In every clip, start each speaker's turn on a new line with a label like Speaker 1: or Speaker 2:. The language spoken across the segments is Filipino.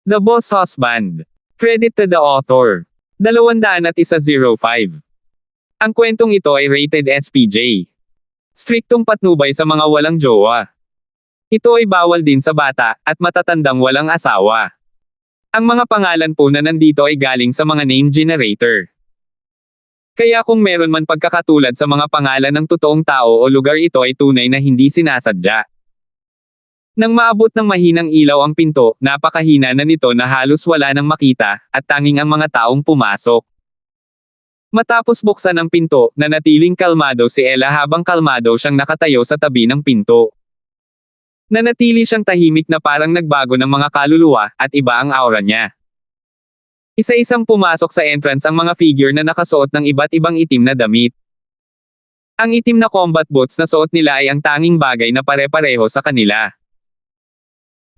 Speaker 1: The Boss Husband. Credit to the author. 201-05. Ang kwentong ito ay rated SPJ. Striktong patnubay sa mga walang jowa. Ito ay bawal din sa bata, at matatandang walang asawa. Ang mga pangalan po na nandito ay galing sa mga name generator. Kaya kung meron man pagkakatulad sa mga pangalan ng totoong tao o lugar, ito ay tunay na hindi sinasadya. Nang maabot ng mahinang ilaw ang pinto, napakahina na nito na halos wala nang makita, at tanging ang mga taong pumasok. Matapos buksan ang pinto, nanatiling kalmado si Ella habang kalmado siyang nakatayo sa tabi ng pinto. Nanatili siyang tahimik na parang nagbago ng mga kaluluwa, at iba ang aura niya. Isa-isang pumasok sa entrance ang mga figure na nakasuot ng iba't ibang itim na damit. Ang itim na combat boots na suot nila ay ang tanging bagay na pare-pareho sa kanila.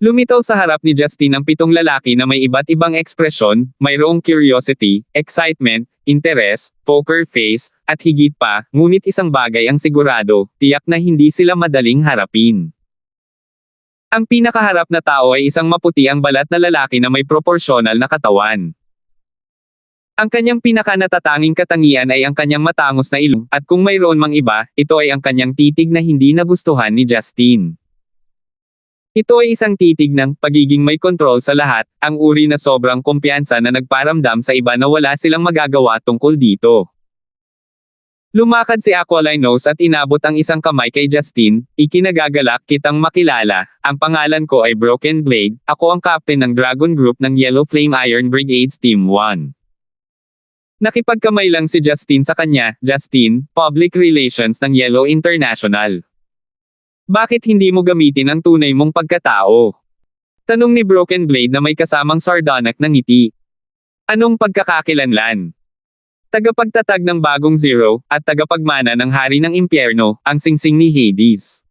Speaker 1: Lumitaw sa harap ni Justin ang 7 lalaki na may iba't ibang ekspresyon, mayroong curiosity, excitement, interest, poker face, at higit pa, ngunit isang bagay ang sigurado, tiyak na hindi sila madaling harapin. Ang pinakaharap na tao ay isang maputi ang balat na lalaki na may proporsyonal na katawan. Ang kanyang pinakanatatanging katangian ay ang kanyang matangos na ilong, at kung mayroon mang iba, ito ay ang kanyang titig na hindi nagustuhan ni Justin. Ito ay isang titig ng pagiging may kontrol sa lahat, ang uri na sobrang kumpiyansa na nagparamdam sa iba na wala silang magagawa tungkol dito. Lumakad si Aqualinos at inabot ang isang kamay kay Justin. Ikinagagalak kitang makilala, ang pangalan ko ay Broken Blade, ako ang captain ng Dragon Group ng Yellow Flame Iron Brigades Team 1. Nakipagkamay lang si Justin sa kanya. Justin, Public Relations ng Yellow International. Bakit hindi mo gamitin ang tunay mong pagkatao? Tanong ni Broken Blade na may kasamang sardonic na ngiti. Anong pagkakakilanlan? Tagapagtatag ng bagong Zero, at tagapagmana ng hari ng impyerno, ang singsing ni Hades.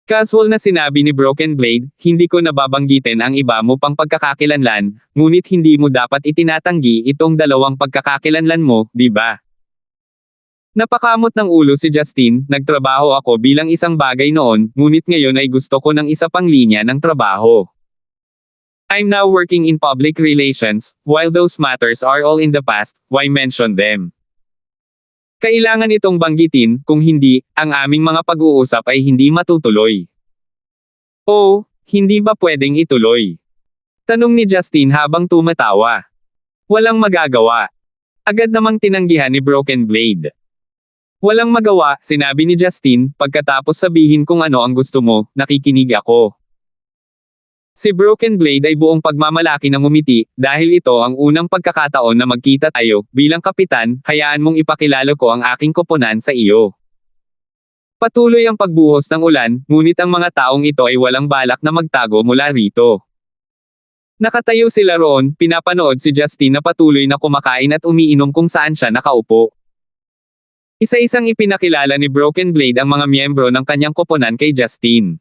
Speaker 1: Casual na sinabi ni Broken Blade, hindi ko nababanggitin ang iba mo pang pagkakakilanlan, ngunit hindi mo dapat itinatanggi itong 2 pagkakakilanlan mo, di ba? Napakamot ng ulo si Justin. Nagtrabaho ako bilang isang bagay noon, ngunit ngayon ay gusto ko ng isa pang linya ng trabaho. I'm now working in public relations. While those matters are all in the past, why mention them? Kailangan itong banggitin, kung hindi, ang aming mga pag-uusap ay hindi matutuloy. Oh, hindi ba pwedeng ituloy? Tanong ni Justin habang tumatawa. Walang magagawa. Agad namang tinanggihan ni Broken Blade. Walang magawa, sinabi ni Justin, pagkatapos sabihin kung ano ang gusto mo, nakikinig ako. Si Broken Blade ay buong pagmamalaki na ngumiti, dahil ito ang unang pagkakataon na magkita tayo. Bilang kapitan, hayaan mong ipakilala ko ang aking koponan sa iyo. Patuloy ang pagbuhos ng ulan, ngunit ang mga taong ito ay walang balak na magtago mula rito. Nakatayo sila roon, pinapanood si Justin na patuloy na kumakain at umiinom kung saan siya nakaupo. Isa-isang ipinakilala ni Broken Blade ang mga miyembro ng kanyang koponan kay Justin.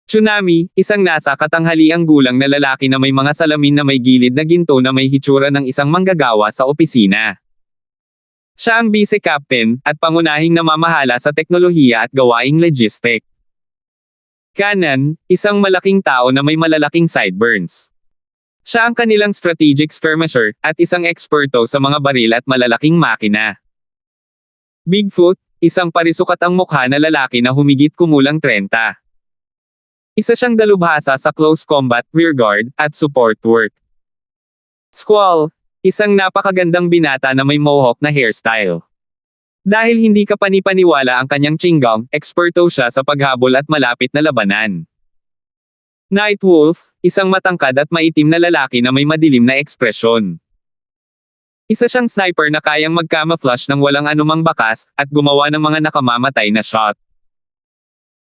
Speaker 1: Tsunami, isang nasa katanghaliang gulang na lalaki na may mga salamin na may gilid na ginto na may hitsura ng isang manggagawa sa opisina. Siya ang vice-captain, at pangunahing namamahala sa teknolohiya at gawaing logistic. Kanan, isang malaking tao na may malalaking sideburns. Siya ang kanilang strategic skirmisher, at isang eksperto sa mga baril at malalaking makina. Bigfoot, isang parisukat ang mukha na lalaki na humigit kumulang 30. Isa siyang dalubhasa sa close combat, rearguard, at support work. Squall, isang napakagandang binata na may mohawk na hairstyle. Dahil hindi ka panipaniwala ang kanyang chinggong, eksperto siya sa paghabol at malapit na labanan. Nightwolf, isang matangkad at maitim na lalaki na may madilim na ekspresyon. Isa siyang sniper na kayang mag-camouflage ng walang anumang bakas, at gumawa ng mga nakamamatay na shot.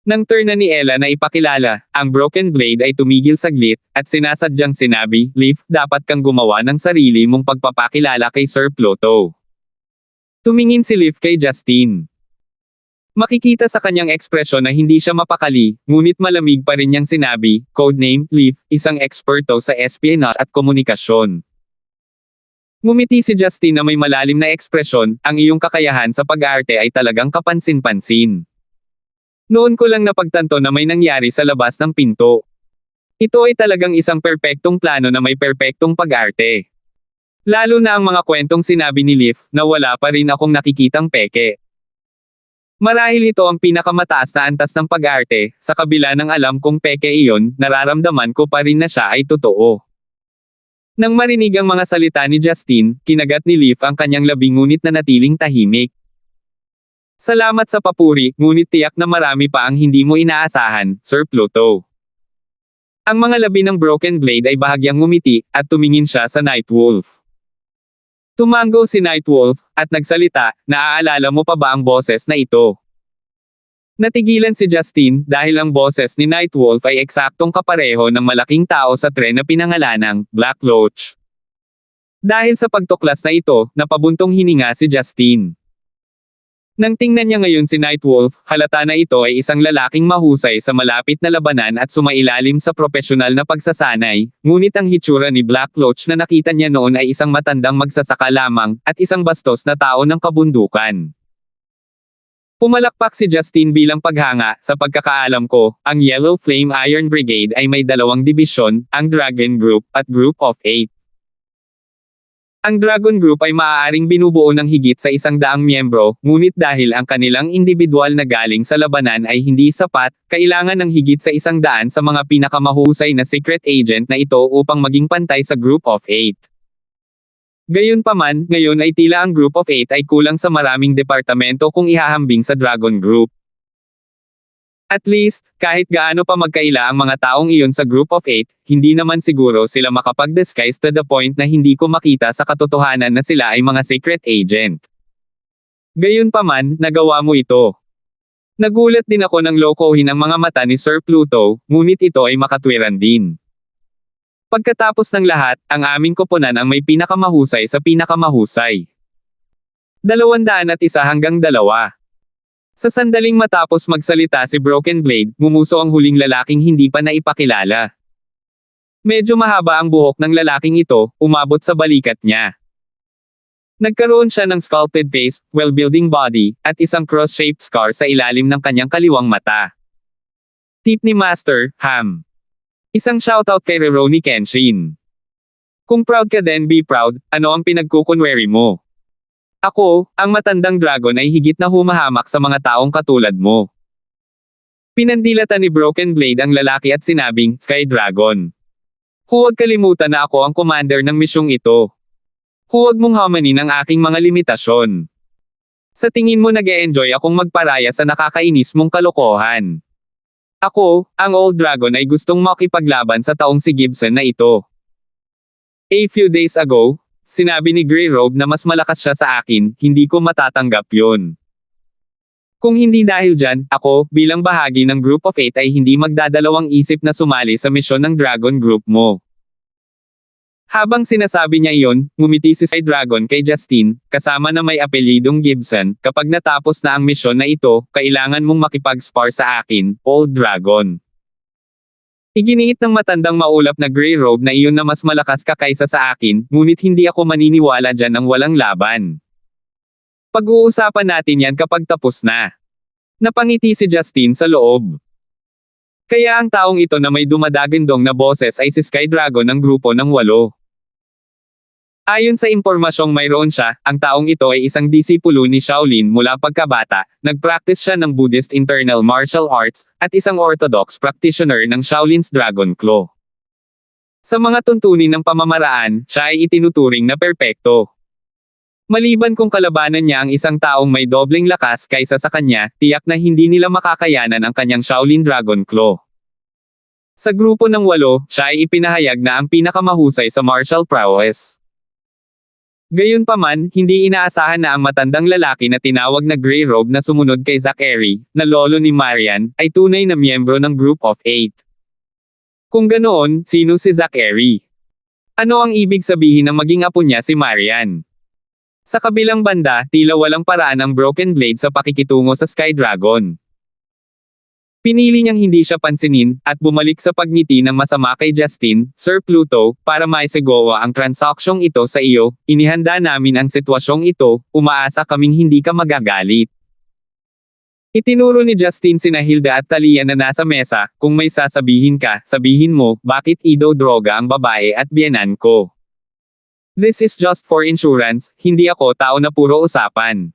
Speaker 1: Nang turn na ni Ella na ipakilala, ang Broken Blade ay tumigil saglit, at sinasadyang sinabi, Leaf, dapat kang gumawa ng sarili mong pagpapakilala kay Sir Pluto. Tumingin si Leaf kay Justin. Makikita sa kanyang ekspresyon na hindi siya mapakali, ngunit malamig pa rin niyang sinabi, codename, Leaf, isang eksperto sa espionage at komunikasyon. Ngumiti si Justin na may malalim na ekspresyon, ang iyong kakayahan sa pag-arte ay talagang kapansin-pansin. Noon ko lang napagtanto na may nangyari sa labas ng pinto. Ito ay talagang isang perpektong plano na may perpektong pag-arte. Lalo na ang mga kwentong sinabi ni Leaf na wala pa rin akong nakikitang peke. Marahil ito ang pinakamataas na antas ng pag-arte, sa kabila ng alam kong peke iyon, nararamdaman ko pa rin na siya ay totoo. Nang marinig ang mga salita ni Justine, kinagat ni Leaf ang kanyang labi ngunit nanatiling tahimik. Salamat sa papuri, ngunit tiyak na marami pa ang hindi mo inaasahan, Sir Pluto. Ang mga labi ng Broken Blade ay bahagyang ngumiti, at tumingin siya sa Nightwolf. Tumango si Nightwolf, at nagsalita, naaalala mo pa ba ang boses na ito? Natigilan si Justine, dahil ang boses ni Nightwolf ay eksaktong kapareho ng malaking tao sa tren na pinangalanang, Black Loach. Dahil sa pagtuklas na ito, napabuntong hininga si Justine. Nang tingnan niya ngayon si Nightwolf, halata na ito ay isang lalaking mahusay sa malapit na labanan at sumailalim sa propesyonal na pagsasanay, ngunit ang hitsura ni Black Loach na nakita niya noon ay isang matandang magsasaka lamang, at isang bastos na tao ng kabundukan. Pumalakpak si Justine bilang paghanga, sa pagkakaalam ko, ang Yellow Flame Iron Brigade ay may dalawang dibisyon, ang Dragon Group, at Group of 8. Ang Dragon Group ay maaaring binubuo ng higit sa 100 miyembro, ngunit dahil ang kanilang individual na galing sa labanan ay hindi sapat, kailangan ng higit sa 100 sa mga pinakamahusay na secret agent na ito upang maging pantay sa Group of 8. Gayunpaman, ngayon ay tila ang Group of 8 ay kulang sa maraming departamento kung ihahambing sa Dragon Group. At least, kahit gaano pa magkaila ang mga taong iyon sa Group of 8, hindi naman siguro sila makapag-disguise to the point na hindi ko makita sa katotohanan na sila ay mga secret agent. Gayunpaman, nagawa mo ito. Nagulat din ako nang lokohin ang mga mata ni Sir Pluto, ngunit ito ay makatwiran din. Pagkatapos ng lahat, ang aming koponan ang may pinakamahusay sa pinakamahusay. 201 hanggang 2. Sa sandaling matapos magsalita si Broken Blade, ngumuso ang huling lalaking hindi pa naipakilala. Medyo mahaba ang buhok ng lalaking ito, umabot sa balikat niya. Nagkaroon siya ng sculpted face, well-building body, at isang cross-shaped scar sa ilalim ng kanyang kaliwang mata. Tip ni Master, Ham. Isang shoutout kay Rurouni Kenshin. Kung proud ka then be proud, ano ang pinagkukunwari mo? Ako, ang matandang dragon ay higit na humahamak sa mga taong katulad mo. Pinandilatan ni Broken Blade ang lalaki at sinabing, Sky Dragon. Huwag kalimutan na ako ang commander ng misyong ito. Huwag mong hamanin ang aking mga limitasyon. Sa tingin mo nag-e-enjoy akong magparaya sa nakakainis mong kalokohan. Ako, ang Old Dragon ay gustong makipaglaban sa taong si Gibson na ito. A few days ago, sinabi ni Grey Robe na mas malakas siya sa akin, hindi ko matatanggap yun. Kung hindi dahil dyan, ako, bilang bahagi ng Group of 8 ay hindi magdadalawang isip na sumali sa misyon ng Dragon Group mo. Habang sinasabi niya iyon, ngumiti si Sky Dragon kay Justine, kasama na may apelyidong Gibson, kapag natapos na ang misyon na ito, kailangan mong makipag-spar sa akin, Old Dragon. Iginiit ng matandang maulap na Grey Robe na iyon na mas malakas ka kaysa sa akin, ngunit hindi ako maniniwala dyan ng walang laban. Pag-uusapan natin yan kapag tapos na. Napangiti si Justine sa loob. Kaya ang taong ito na may dumadagandong na boses ay si Sky Dragon ng grupo ng 8. Ayon sa impormasyong mayroon siya, ang taong ito ay isang disipulo ni Shaolin mula pagkabata, nag-practice siya ng Buddhist internal martial arts, at isang orthodox practitioner ng Shaolin's Dragon Claw. Sa mga tuntunin ng pamamaraan, siya ay itinuturing na perpekto. Maliban kung kalabanan niya ang isang taong may dobleng lakas kaysa sa kanya, tiyak na hindi nila makakayanan ang kanyang Shaolin Dragon Claw. Sa grupo ng 8, siya ay ipinahayag na ang pinakamahusay sa martial prowess. Gayunpaman, hindi inaasahan na ang matandang lalaki na tinawag na Grey Robe na sumunod kay Zachary, na lolo ni Marian, ay tunay na miyembro ng Group of 8. Kung ganoon, sino si Zachary? Ano ang ibig sabihin ng maging apo niya si Marian? Sa kabilang banda, tila walang paraan ang Broken Blade sa pakikitungo sa Sky Dragon. Pinili niyang hindi siya pansinin, at bumalik sa pagngiti ng masama kay Justine, Sir Pluto, para maisegawa ang transaksyong ito sa iyo, inihanda namin ang sitwasyong ito, umaasa kaming hindi ka magagalit. Itinuro ni Justin sina Hilda at Talia na nasa mesa, kung may sasabihin ka, sabihin mo, bakit idodroga ang babae at biyenan ko. This is just for insurance, hindi ako tao na puro usapan.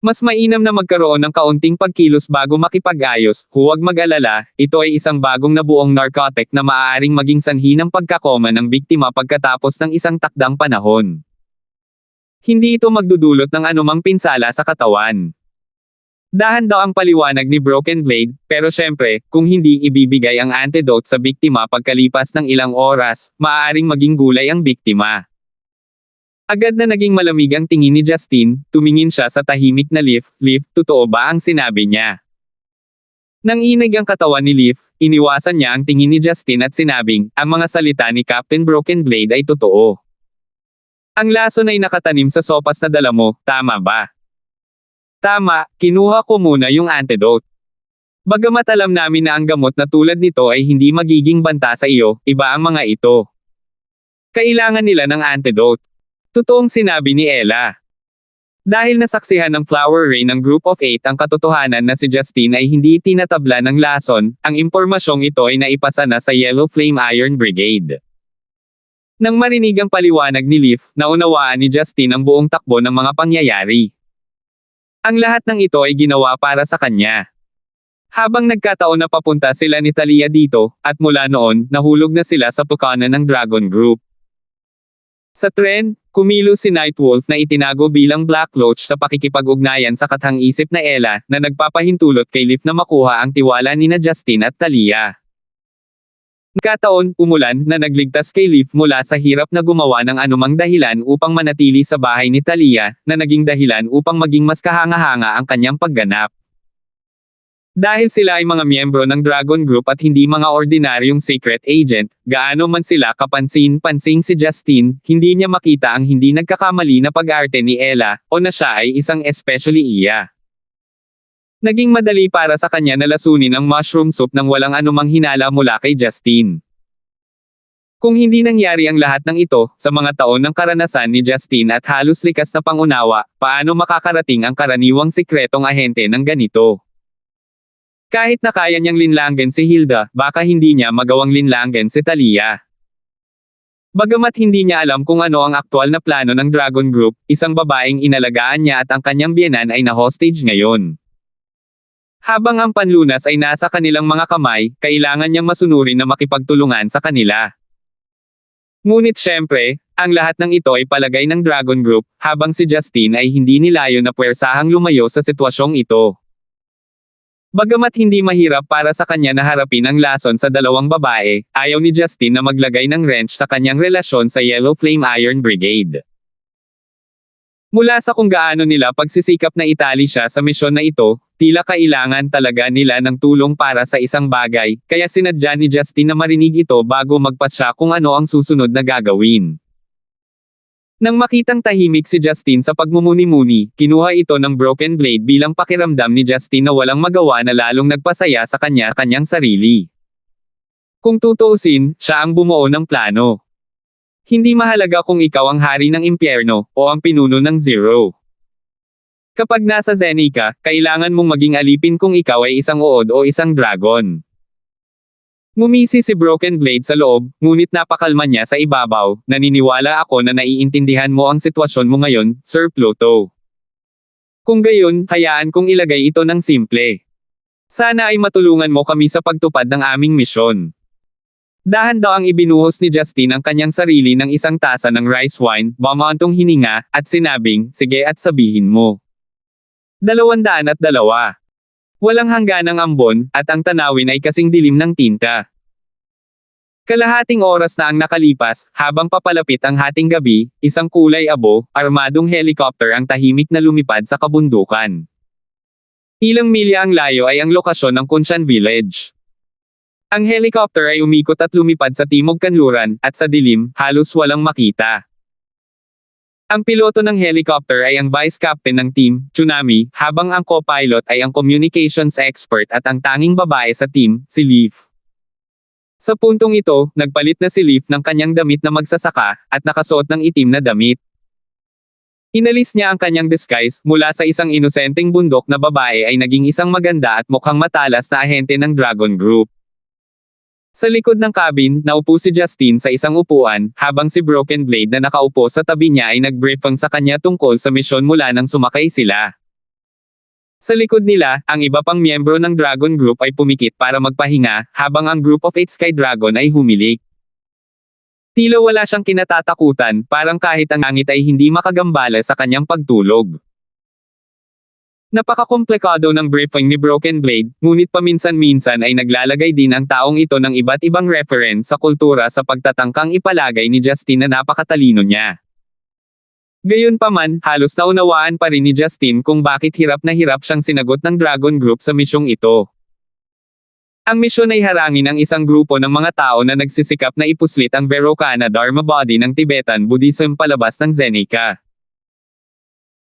Speaker 1: Mas mainam na magkaroon ng kaunting pagkilos bago makipag-ayos, huwag mag-alala, ito ay isang bagong nabuong narcotic na maaaring maging sanhi ng pagkakoma ng biktima pagkatapos ng isang takdang panahon. Hindi ito magdudulot ng anumang pinsala sa katawan. Dahan daw ang paliwanag ni Broken Blade, pero syempre, kung hindi ibibigay ang antidote sa biktima pagkalipas ng ilang oras, maaaring maging gulay ang biktima. Agad na naging malamig ang tingin ni Justin, tumingin siya sa tahimik na Leaf, totoo ba ang sinabi niya? Nang inig ang katawan ni Leaf, iniwasan niya ang tingin ni Justin at sinabing, ang mga salita ni Captain Broken Blade ay totoo. Ang lason ay nakatanim sa sopas na dala mo, tama ba? Tama, kinuha ko muna yung antidote. Bagamat alam namin na ang gamot na tulad nito ay hindi magiging banta sa iyo, iba ang mga ito. Kailangan nila ng antidote. Totoong sinabi ni Ella. Dahil nasaksihan ng Flower Rain ng Group of 8 ang katotohanan na si Justin ay hindi tinatabla ng lason, ang impormasyong ito ay naipasa na sa Yellow Flame Iron Brigade. Nang marinig ang paliwanag ni Leaf, naunawaan ni Justin ang buong takbo ng mga pangyayari. Ang lahat ng ito ay ginawa para sa kanya. Habang nagkataon na papunta sila ni Talia dito, at mula noon, nahulog na sila sa pukanan ng Dragon Group. Sa tren, kumilos si Nightwolf na itinago bilang Black Loach sa pakikipag-ugnayan sa kathang-isip na Ella, na nagpapahintulot kay Leaf na makuha ang tiwala nina Justin at Talia. Nagkataon, umulan, na nagligtas kay Leaf mula sa hirap na gumawa ng anumang dahilan upang manatili sa bahay ni Talia, na naging dahilan upang maging mas kahanga-hanga ang kanyang pagganap. Dahil sila ay mga miyembro ng Dragon Group at hindi mga ordinaryong secret agent, gaano man sila kapansin-pansing si Justin, hindi niya makita ang hindi nagkakamali na pag-arte ni Ella, o na siya ay isang especially iya. Naging madali para sa kanya na lasunin ang mushroom soup nang walang anumang hinala mula kay Justin. Kung hindi nangyari ang lahat ng ito, sa mga taon ng karanasan ni Justin at halos likas na pangunawa, paano makakarating ang karaniwang sikretong ahente ng ganito? Kahit na kaya niyang linlangin si Hilda, baka hindi niya magawang linlangin si Talia. Bagamat hindi niya alam kung ano ang aktwal na plano ng Dragon Group, isang babaeng inalagaan niya at ang kanyang biyenan ay na-hostage ngayon. Habang ang panlunas ay nasa kanilang mga kamay, kailangan niyang masunurin na makipagtulungan sa kanila. Ngunit syempre, ang lahat ng ito ay palagay ng Dragon Group, habang si Justin ay hindi nilayo na puwersahang lumayo sa sitwasyong ito. Bagamat hindi mahirap para sa kanya na harapin ang lason sa dalawang babae, ayaw ni Justin na maglagay ng wrench sa kanyang relasyon sa Yellow Flame Iron Brigade. Mula sa kung gaano nila pagsisikap na itali siya sa misyon na ito, tila kailangan talaga nila ng tulong para sa isang bagay, kaya sinadya ni Justin na marinig ito bago magpasya kung ano ang susunod na gagawin. Nang makitang tahimik si Justin sa pagmumuni-muni, kinuha ito ng Broken Blade bilang pakiramdam ni Justin na walang magawa na lalong nagpasaya sa kanyang sarili. Kung tutuusin, siya ang bumuo ng plano. Hindi mahalaga kung ikaw ang hari ng impyerno, o ang pinuno ng Zero. Kapag nasa Zenica, kailangan mong maging alipin kung ikaw ay isang uod o isang dragon. Ngumisi si Broken Blade sa loob, ngunit napakalma niya sa ibabaw, naniniwala ako na naiintindihan mo ang sitwasyon mo ngayon, Sir Pluto. Kung gayon, hayaan kong ilagay ito ng simple. Sana ay matulungan mo kami sa pagtupad ng aming misyon. Dahan daw ang ibinuhos ni Justin ang kanyang sarili ng isang tasa ng rice wine, bumantong hininga, at sinabing, sige at sabihin mo. 202. Walang hangganang ambon, at ang tanawin ay kasing dilim ng tinta. Kalahating oras na ang nakalipas, habang papalapit ang hating gabi, isang kulay abo, armadong helicopter ang tahimik na lumipad sa kabundukan. Ilang milya ang layo ay ang lokasyon ng Kunshan Village. Ang helicopter ay umikot at lumipad sa timog kanluran, at sa dilim, halos walang makita. Ang piloto ng helicopter ay ang vice captain ng team, Tsunami, habang ang co-pilot ay ang communications expert at ang tanging babae sa team, si Leaf. Sa puntong ito, nagpalit na si Leaf ng kanyang damit na magsasaka, at nakasuot ng itim na damit. Inalis niya ang kanyang disguise, mula sa isang inosenteng bundok na babae ay naging isang maganda at mukhang matalas na ahente ng Dragon Group. Sa likod ng cabin, naupo si Justine sa isang upuan, habang si Broken Blade na nakaupo sa tabi niya ay nag-briefing sa kanya tungkol sa misyon mula nang sumakay sila. Sa likod nila, ang iba pang miyembro ng Dragon Group ay pumikit para magpahinga, habang ang Group of 8 Sky Dragon ay humilik. Tila wala siyang kinatatakutan, parang kahit ang langit ay hindi makagambala sa kanyang pagtulog. Napakakomplikado ng briefing ni Broken Blade, ngunit paminsan-minsan ay naglalagay din ang taong ito ng iba't ibang reference sa kultura sa pagtatangkang ipalagay ni Justine na napakatalino niya. Gayunpaman, halos naunawaan pa rin ni Justine kung bakit hirap na hirap siyang sinagot ng Dragon Group sa misyong ito. Ang misyon ay harangin ang isang grupo ng mga tao na nagsisikap na ipuslit ang Vairocana Dharma Body ng Tibetan Buddhism palabas ng Zenica.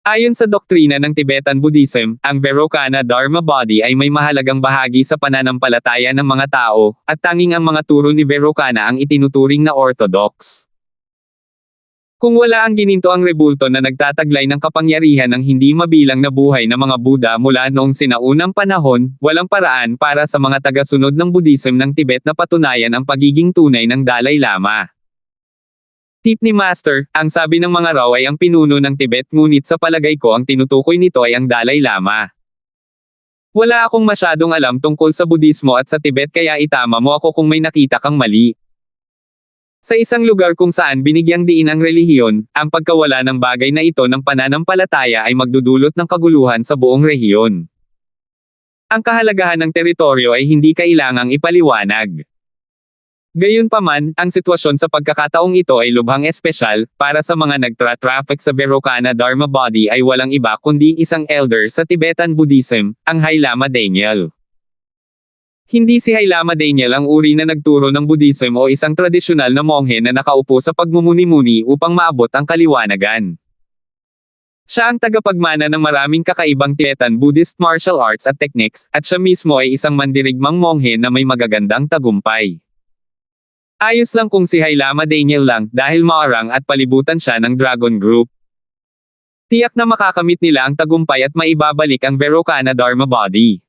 Speaker 1: Ayon sa doktrina ng Tibetan Buddhism, ang Vairocana Dharma Body ay may mahalagang bahagi sa pananampalataya ng mga tao, at tanging ang mga turo ni Vairocana ang itinuturing na orthodox. Kung wala ang gininto ang rebulto na nagtataglay ng kapangyarihan ng hindi mabilang na buhay ng mga Buddha mula noong sinaunang panahon, walang paraan para sa mga tagasunod ng Buddhism ng Tibet na patunayan ang pagiging tunay ng Dalai Lama. Tip ni Master, ang sabi ng mga raw ay ang pinuno ng Tibet, ngunit sa palagay ko ang tinutukoy nito ay ang Dalai Lama. Wala akong masyadong alam tungkol sa Budismo at sa Tibet kaya itama mo ako kung may nakita kang mali. Sa isang lugar kung saan binigyang diin ang relihiyon, ang pagkawala ng bagay na ito ng pananampalataya ay magdudulot ng kaguluhan sa buong rehiyon. Ang kahalagahan ng teritoryo ay hindi kailangang ipaliwanag. Gayunpaman, ang sitwasyon sa pagkakataong ito ay lubhang espesyal, para sa mga nagtra-traffic sa Vairocana Dharma Body ay walang iba kundi isang elder sa Tibetan Buddhism, ang High Lama Daniel. Hindi si High Lama Daniel ang uri na nagturo ng Buddhism o isang tradisyonal na monghe na nakaupo sa pagmumuni-muni upang maabot ang kaliwanagan. Siya ang tagapagmana ng maraming kakaibang Tibetan Buddhist martial arts at techniques, at siya mismo ay isang mandirigmang monghe na may magagandang tagumpay. Ayos lang kung si High Lama Daniel lang, dahil maarang at palibutan siya ng Dragon Group. Tiyak na makakamit nila ang tagumpay at maibabalik ang Vairocana Dharma Body.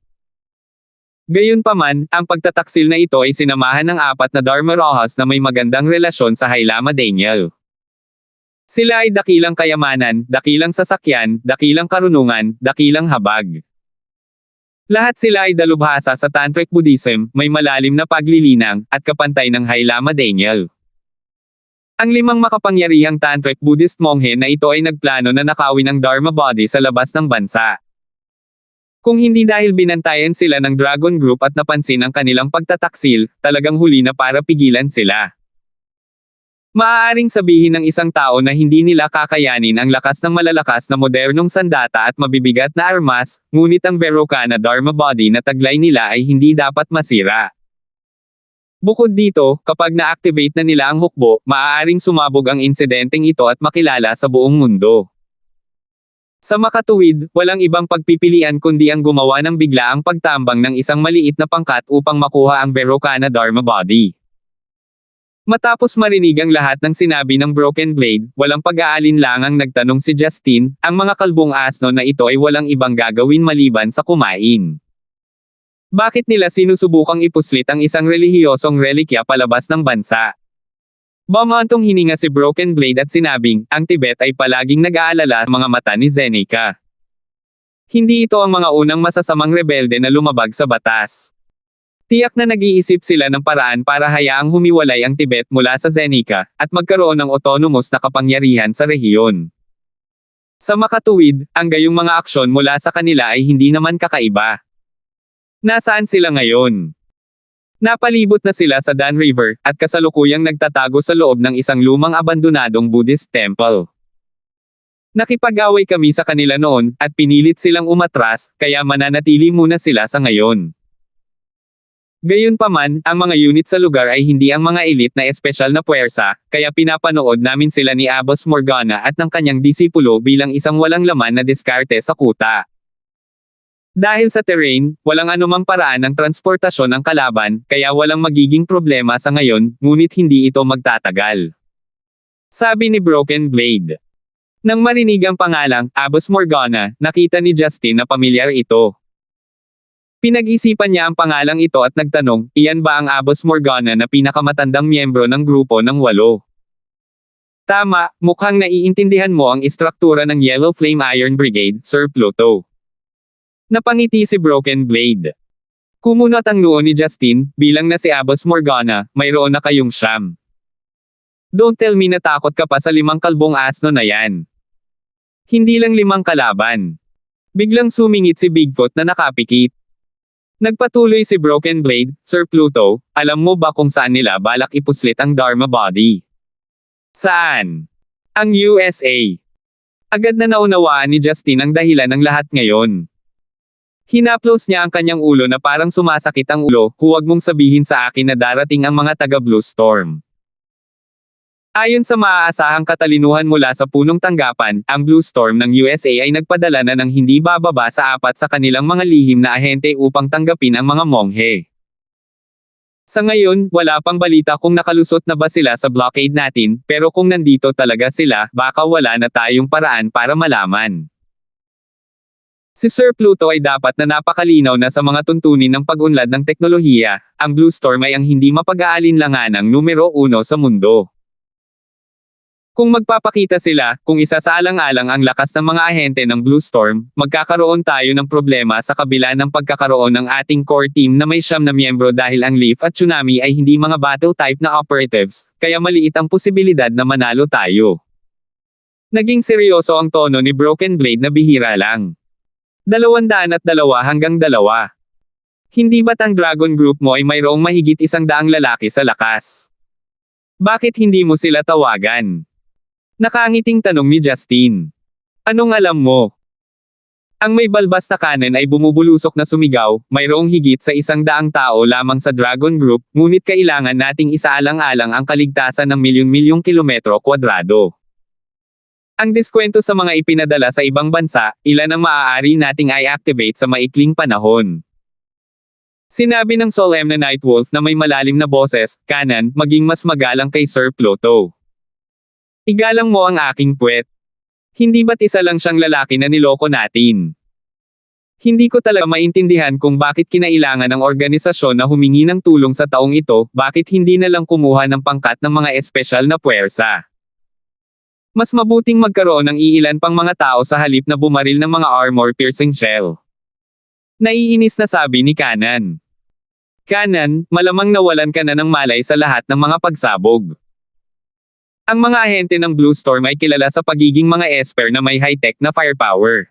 Speaker 1: Gayunpaman, ang pagtataksil na ito ay sinamahan ng 4 na Dharma Rahas na may magandang relasyon sa High Lama Daniel. Sila ay dakilang kayamanan, dakilang sasakyan, dakilang karunungan, dakilang habag. Lahat sila ay dalubhasa sa Tantric Buddhism, may malalim na paglilinang, at kapantay ng High Lama Daniel. Ang 5 makapangyarihang Tantric Buddhist monghe na ito ay nagplano na nakawin ang Dharma Body sa labas ng bansa. Kung hindi dahil binantayan sila ng Dragon Group at napansin ang kanilang pagtataksil, talagang huli na para pigilan sila. Maaaring sabihin ng isang tao na hindi nila kakayanin ang lakas ng malalakas na modernong sandata at mabibigat na armas, ngunit ang Vairocana Dharma Body na taglay nila ay hindi dapat masira. Bukod dito, kapag na-activate na nila ang hukbo, maaaring sumabog ang insidenteng ito at makilala sa buong mundo. Sa makatuwid, walang ibang pagpipilian kundi ang gumawa ng biglaang pagtambang ng isang maliit na pangkat upang makuha ang Vairocana Dharma Body. Matapos marinig ang lahat ng sinabi ng Broken Blade, walang pag-aalinlangang nagtanong si Justine, ang mga kalbong asno na ito ay walang ibang gagawin maliban sa kumain. Bakit nila sinusubukang ipuslit ang isang relihiyosong relikya palabas ng bansa? Bumantong hininga si Broken Blade at sinabing, ang Tibet ay palaging nag-aalala sa mga mata ni Zenica. Hindi ito ang mga unang masasamang rebelde na lumabag sa batas. Tiyak na nag-iisip sila ng paraan para hayaang humiwalay ang Tibet mula sa Zenica, at magkaroon ng autonomous na kapangyarihan sa rehiyon. Sa makatuwid, ang gayong mga aksyon mula sa kanila ay hindi naman kakaiba. Nasaan sila ngayon? Napalibot na sila sa Dan River, at kasalukuyang nagtatago sa loob ng isang lumang abandonadong Buddhist temple. Nakipag-away kami sa kanila noon, at pinilit silang umatras, kaya mananatili muna sila sa ngayon. Gayunpaman, ang mga unit sa lugar ay hindi ang mga elite na espesyal na puwersa, kaya pinapanood namin sila ni Abbas Morgana at ng kanyang disipulo bilang isang walang laman na diskarte sa kuta. Dahil sa terrain, walang anumang paraan ng transportasyon ang kalaban, kaya walang magiging problema sa ngayon, ngunit hindi ito magtatagal. Sabi ni Broken Blade. Nang marinig ang pangalang, Abbas Morgana, nakita ni Justin na pamilyar ito. Pinag-isipan niya ang pangalang ito at nagtanong, iyan ba ang Abbas Morgana na pinakamatandang miyembro ng grupo ng 8? Tama, mukhang naiintindihan mo ang istruktura ng Yellow Flame Iron Brigade, Sir Pluto. Napangiti si Broken Blade. Kumunat ang noo ni Justin, bilang na si Abbas Morgana, mayroon na kayong siyam. Don't tell me natakot ka pa sa 5 kalbong asno na yan. Hindi lang 5 kalaban. Biglang sumingit si Bigfoot na nakapikit. Nagpatuloy si Broken Blade, Sir Pluto, alam mo ba kung saan nila balak ipuslit ang Dharma Body? Saan? Ang USA. Agad na naunawaan ni Justin ang dahilan ng lahat ngayon. Hinaplos niya ang kanyang ulo na parang sumasakit ang ulo, huwag mong sabihin sa akin na darating ang mga taga Blue Storm. Ayon sa maaasahang katalinuhan mula sa punong tanggapan, ang Blue Storm ng USA ay nagpadala na ng hindi bababa sa 4 sa kanilang mga lihim na ahente upang tanggapin ang mga monghe. Sa ngayon, wala pang balita kung nakalusot na ba sila sa blockade natin, pero kung nandito talaga sila, baka wala na tayong paraan para malaman. Si Sir Pluto ay dapat na napakalinaw na sa mga tuntunin ng pag-unlad ng teknolohiya, ang Blue Storm ay ang hindi mapag-aalinlanganang numero 1 sa mundo. Kung magpapakita sila, kung isasaalang-alang ang lakas ng mga ahente ng Blue Storm, magkakaroon tayo ng problema sa kabila ng pagkakaroon ng ating core team na may 9 na miyembro dahil ang Leaf at Tsunami ay hindi mga battle type na operatives, kaya maliit ang posibilidad na manalo tayo. Naging seryoso ang tono ni Broken Blade na bihira lang. 202 hanggang 2. Hindi ba't ang Dragon Group mo ay mayroong mahigit 100 lalaki sa lakas? Bakit hindi mo sila tawagan? Nakangiting tanong ni Justin. Anong alam mo? Ang may balbas na kanan ay bumubulusok na sumigaw, mayroong higit sa 100 tao lamang sa Dragon Group, ngunit kailangan nating isaalang-alang ang kaligtasan ng milyon-milyong kilometro kwadrado. Ang diskwento sa mga ipinadala sa ibang bansa, ilan ang maaari nating i-activate sa maikling panahon. Sinabi ng Solemn na Nightwolf na may malalim na boses, kanan, maging mas magalang kay Sir Pluto. Igalang mo ang aking puwet. Hindi ba't isa lang siyang lalaki na niloko natin? Hindi ko talaga maintindihan kung bakit kinailangan ng organisasyon na humingi ng tulong sa taong ito, bakit hindi na lang kumuha ng pangkat ng mga espesyal na puwersa. Mas mabuting magkaroon ng iilan pang mga tao sa halip na bumaril ng mga armor-piercing shell. Naiinis na sabi ni Kanan. Kanan, malamang nawalan ka na ng malay sa lahat ng mga pagsabog. Ang mga ahente ng Blue Storm ay kilala sa pagiging mga esper na may high-tech na firepower.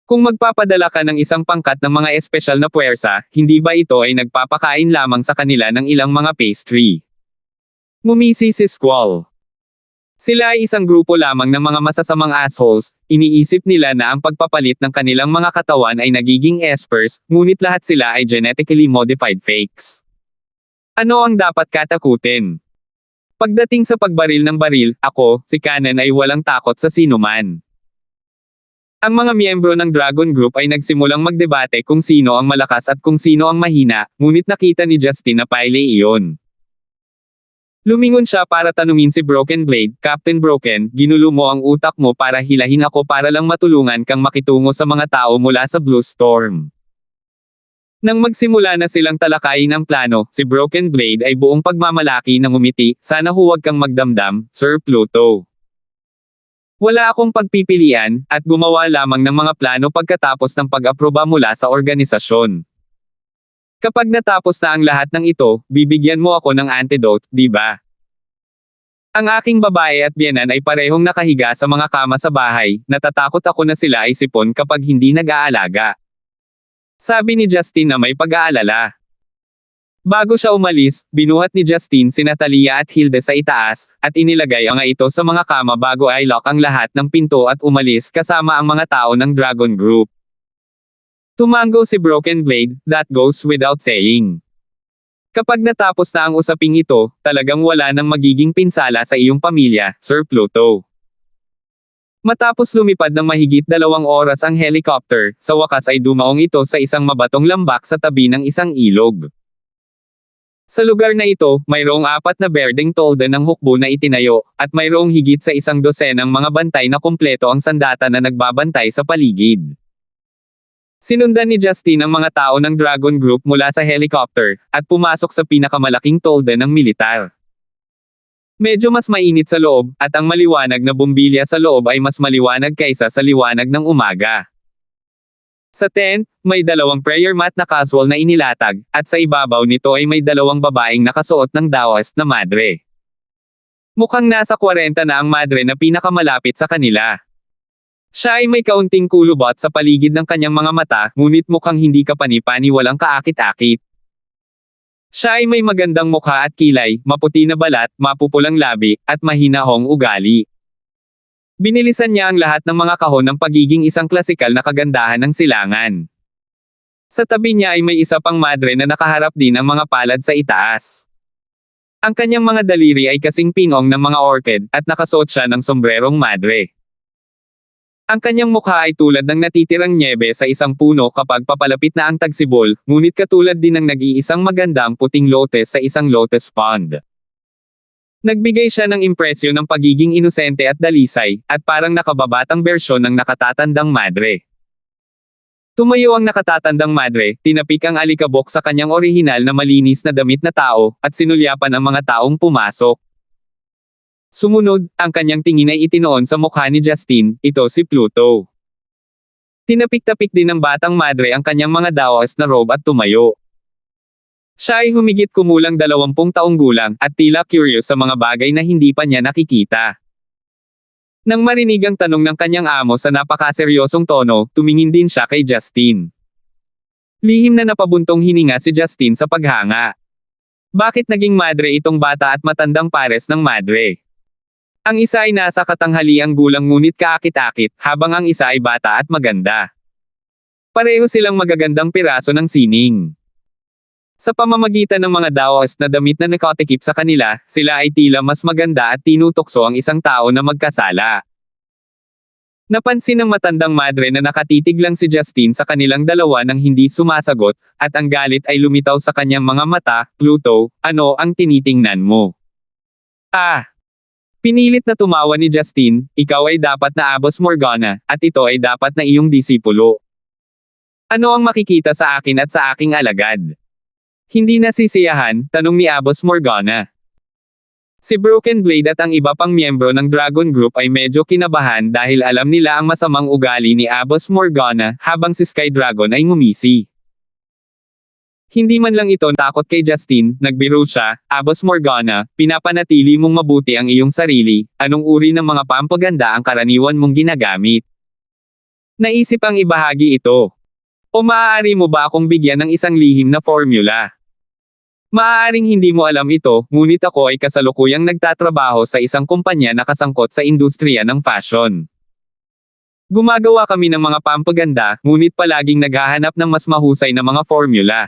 Speaker 1: Kung magpapadala ka ng isang pangkat ng mga espesyal na puwersa, hindi ba ito ay nagpapakain lamang sa kanila ng ilang mga pastry? Ngumisi si Squall. Sila ay isang grupo lamang ng mga masasamang assholes, iniisip nila na ang pagpapalit ng kanilang mga katawan ay nagiging espers, ngunit lahat sila ay genetically modified fakes. Ano ang dapat katakutin? Pagdating sa pagbaril ng baril, ako, si Kanan ay walang takot sa sinuman. Ang mga miyembro ng Dragon Group ay nagsimulang magdebate kung sino ang malakas at kung sino ang mahina, ngunit nakita ni Justin na pile iyon. Lumingon siya para tanungin si Broken Blade, Captain Broken, ginulo mo ang utak mo para hilahin ako para lang matulungan kang makitungo sa mga tao mula sa Blue Storm. Nang magsimula na silang talakayin ang plano, si Broken Blade ay buong pagmamalaki na ngumiti, sana huwag kang magdamdam, Sir Pluto. Wala akong pagpipilian, at gumawa lamang ng mga plano pagkatapos ng pag-aproba mula sa organisasyon. Kapag natapos na ang lahat ng ito, bibigyan mo ako ng antidote, di ba? Ang aking babae at biyenan ay parehong nakahiga sa mga kama sa bahay, natatakot ako na sila ay sipon kapag hindi nag-aalaga. Sabi ni Justin na may pag-aalala. Bago siya umalis, binuhat ni Justin sina Talia at Hilde sa itaas, at inilagay ang ito sa mga kama bago ay lock ang lahat ng pinto at umalis kasama ang mga tao ng Dragon Group. Tumango si Broken Blade, that goes without saying. Kapag natapos na ang usaping ito, talagang wala nang magiging pinsala sa iyong pamilya, Sir Pluto. Matapos lumipad ng mahigit 2 oras ang helicopter, sa wakas ay dumaong ito sa isang mabatong lambak sa tabi ng isang ilog. Sa lugar na ito, mayroong 4 na berdeng tolda ng hukbo na itinayo, at mayroong higit sa 100 mga bantay na kumpleto ang sandata na nagbabantay sa paligid. Sinundan ni Justin ang mga tao ng Dragon Group mula sa helicopter, at pumasok sa pinakamalaking tolda ng militar. Medyo mas mainit sa loob, at ang maliwanag na bumbilya sa loob ay mas maliwanag kaysa sa liwanag ng umaga. Sa tent, may 2 prayer mat na casual na inilatag, at sa ibabaw nito ay may 2 babaeng nakasuot ng Taoist na madre. Mukhang nasa 40 na ang madre na pinakamalapit sa kanila. Siya ay may kaunting kulubot sa paligid ng kanyang mga mata, ngunit mukhang hindi kapani-pani walang kaakit-akit. Siya ay may magandang mukha at kilay, maputi na balat, mapupulang labi, at mahinahong ugali. Binilisan niya ang lahat ng mga kahon ng pagiging isang klasikal na kagandahan ng silangan. Sa tabi niya ay may isa pang madre na nakaharap din ang mga palad sa itaas. Ang kanyang mga daliri ay kasing pinong ng mga orchid, at nakasuot siya ng sombrerong madre. Ang kanyang mukha ay tulad ng natitirang nyebe sa isang puno kapag papalapit na ang tagsibol, ngunit katulad din ng nag-iisang magandang puting lotus sa isang lotus pond. Nagbigay siya ng impresyon ng pagiging inosente at dalisay, at parang nakababatang bersyon ng nakatatandang madre. Tumayo ang nakatatandang madre, tinapik ang alikabok sa kanyang orihinal na malinis na damit na tao, at sinulyapan ang mga taong pumasok. Sumunod, ang kanyang tingin ay itinoon sa mukha ni Justin, ito si Pluto. Tinapik-tapik din ng batang madre ang kanyang mga Taoist na robe at tumayo. Siya ay humigit kumulang 20 taong gulang, at tila curious sa mga bagay na hindi pa niya nakikita. Nang marinig ang tanong ng kanyang amo sa napakaseryosong tono, tumingin din siya kay Justin. Lihim na napabuntong hininga si Justin sa paghanga. Bakit naging madre itong bata at matandang pares ng madre? Ang isa ay nasa katanghaliang gulang ngunit kaakit-akit, habang ang isa ay bata at maganda. Pareho silang magagandang piraso ng sining. Sa pamamagitan ng mga Taoist na damit na nakatikip sa kanila, sila ay tila mas maganda at tinutokso ang isang tao na magkasala. Napansin ng matandang madre na nakatitig lang si Justin sa kanilang dalawa nang hindi sumasagot, at ang galit ay lumitaw sa kanyang mga mata. Pluto, ano ang tinitingnan mo? Pinilit na tumawa ni Justin, ikaw ay dapat na Abbas Morgana, at ito ay dapat na iyong disipulo. Ano ang makikita sa akin at sa aking alagad? Hindi nasisiyahan, tanong ni Abbas Morgana. Si Broken Blade at ang iba pang miyembro ng Dragon Group ay medyo kinabahan dahil alam nila ang masamang ugali ni Abbas Morgana, habang si Sky Dragon ay ngumisi. Hindi man lang ito takot kay Justin, nagbiro siya, Abbas Morgana, pinapanatili mong mabuti ang iyong sarili, anong uri ng mga pampaganda ang karaniwan mong ginagamit? Naisip ang ibahagi ito. O maaari mo ba akong bigyan ng isang lihim na formula? Maaaring hindi mo alam ito, ngunit ako ay kasalukuyang nagtatrabaho sa isang kumpanya na kasangkot sa industriya ng fashion. Gumagawa kami ng mga pampaganda, ngunit palaging naghahanap ng mas mahusay na mga formula.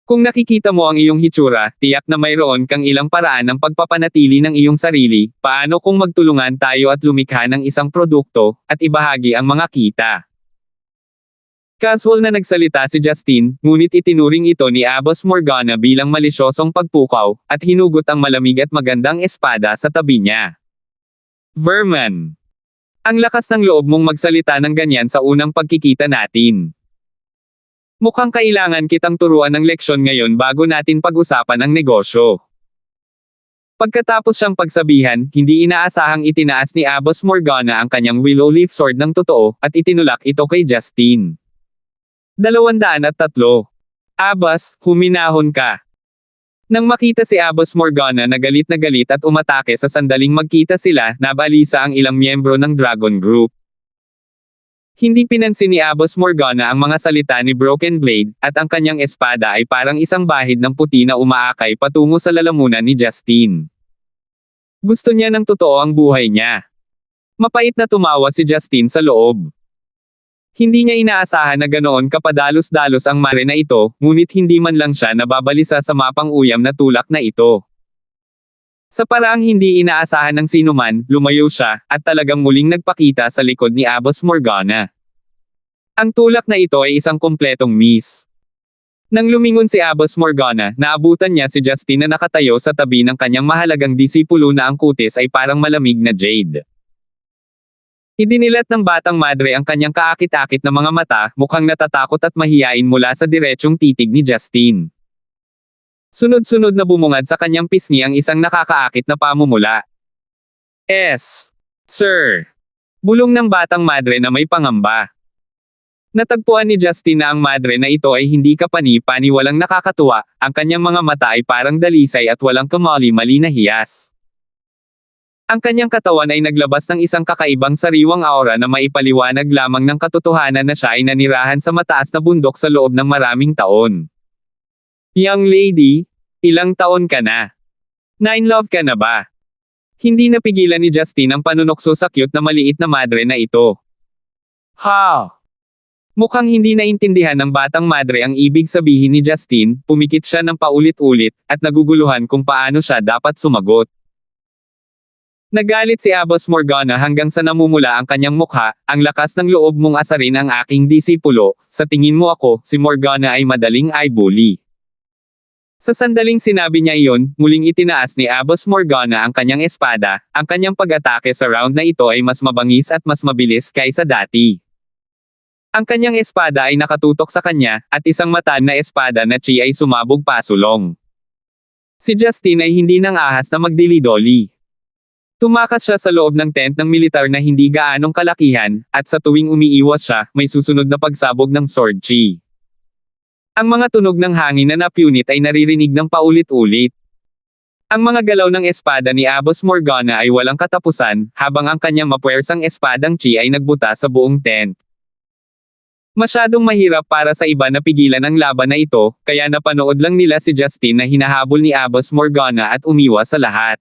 Speaker 1: Kung nakikita mo ang iyong hitsura, tiyak na mayroon kang ilang paraan ng pagpapanatili ng iyong sarili, paano kung magtulungan tayo at lumikha ng isang produkto, at ibahagi ang mga kita. Casual na nagsalita si Justin, ngunit itinuring ito ni Abbas Morgana bilang malisyosong pagpukaw, at hinugot ang malamig at magandang espada sa tabi niya. Verman. Ang lakas ng loob mong magsalita ng ganyan sa unang pagkikita natin. Mukhang kailangan kitang turuan ng leksyon ngayon bago natin pag-usapan ang negosyo. Pagkatapos siyang pagsabihan, hindi inaasahang itinaas ni Abbas Morgana ang kanyang willow leaf sword ng totoo, at itinulak ito kay Justin. 203. Abbas, huminahon ka. Nang makita si Abbas Morgana na galit at umatake sa sandaling magkita sila, nabalisa ang ilang miyembro ng Dragon Group. Hindi pinansin ni Abbas Morgana ang mga salita ni Broken Blade, at ang kanyang espada ay parang isang bahid ng puti na umaakay patungo sa lalamunan ni Justin. Gusto niya ng totoo ang buhay niya. Mapait na tumawa si Justin sa loob. Hindi niya inaasahan na ganoon kapadalos-dalos ang mare na ito, ngunit hindi man lang siya nababalisa sa mapang-uyam na tulak na ito. Sa paraang hindi inaasahan ng sinuman, lumayo siya, at talagang muling nagpakita sa likod ni Abbas Morgana. Ang tulak na ito ay isang kumpletong miss. Nang lumingon si Abbas Morgana, naabutan niya si Justine na nakatayo sa tabi ng kanyang mahalagang disipulo na ang kutis ay parang malamig na jade. Idinilat ng batang madre ang kanyang kaakit-akit na mga mata, mukhang natatakot at mahiyain mula sa diretsong titig ni Justine. Sunod-sunod na bumungad sa kanyang pisngi ang isang nakakaakit na pamumula. Sir. Bulong ng batang madre na may pangamba. Natagpuan ni Justine na ang madre na ito ay hindi kapani-pani walang nakakatuwa, ang kanyang mga mata ay parang dalisay at walang kamali-mali na hiyas. Ang kanyang katawan ay naglabas ng isang kakaibang sariwang aura na maipaliwanag lamang ng katotohanan na siya ay nanirahan sa mataas na bundok sa loob ng maraming taon. Young lady, ilang taon ka na? Na-in-love ka na ba? Hindi napigilan ni Justine ang panunokso sa cute na maliit na madre na ito. Mukhang hindi naintindihan ng batang madre ang ibig sabihin ni Justine, pumikit siya ng paulit-ulit, at naguguluhan kung paano siya dapat sumagot. Nagalit si Abbas Morgana hanggang sa namumula ang kanyang mukha, ang lakas ng loob mong asarin ang aking disipulo, sa tingin mo ako, si Morgana ay madaling bully. Sa sandaling sinabi niya iyon, muling itinaas ni Abbas Morgana ang kanyang espada, ang kanyang pag-atake sa round na ito ay mas mabangis at mas mabilis kaysa dati. Ang kanyang espada ay nakatutok sa kanya, at isang mata na espada na chi ay sumabog pasulong. Si Justine ay hindi nang ahas na magdili-doli. Tumakas siya sa loob ng tent ng militar na hindi gaanong kalakihan, at sa tuwing umiiwas siya, may susunod na pagsabog ng sword chi. Ang mga tunog ng hangin na napunit ay naririnig ng paulit-ulit. Ang mga galaw ng espada ni Abbas Morgana ay walang katapusan, habang ang kanyang mapuwersang espadang chi ay nagbuta sa buong tent. Masyadong mahirap para sa iba na pigilan ang laban na ito, kaya napanood lang nila si Justine na hinahabol ni Abbas Morgana at umiwas sa lahat.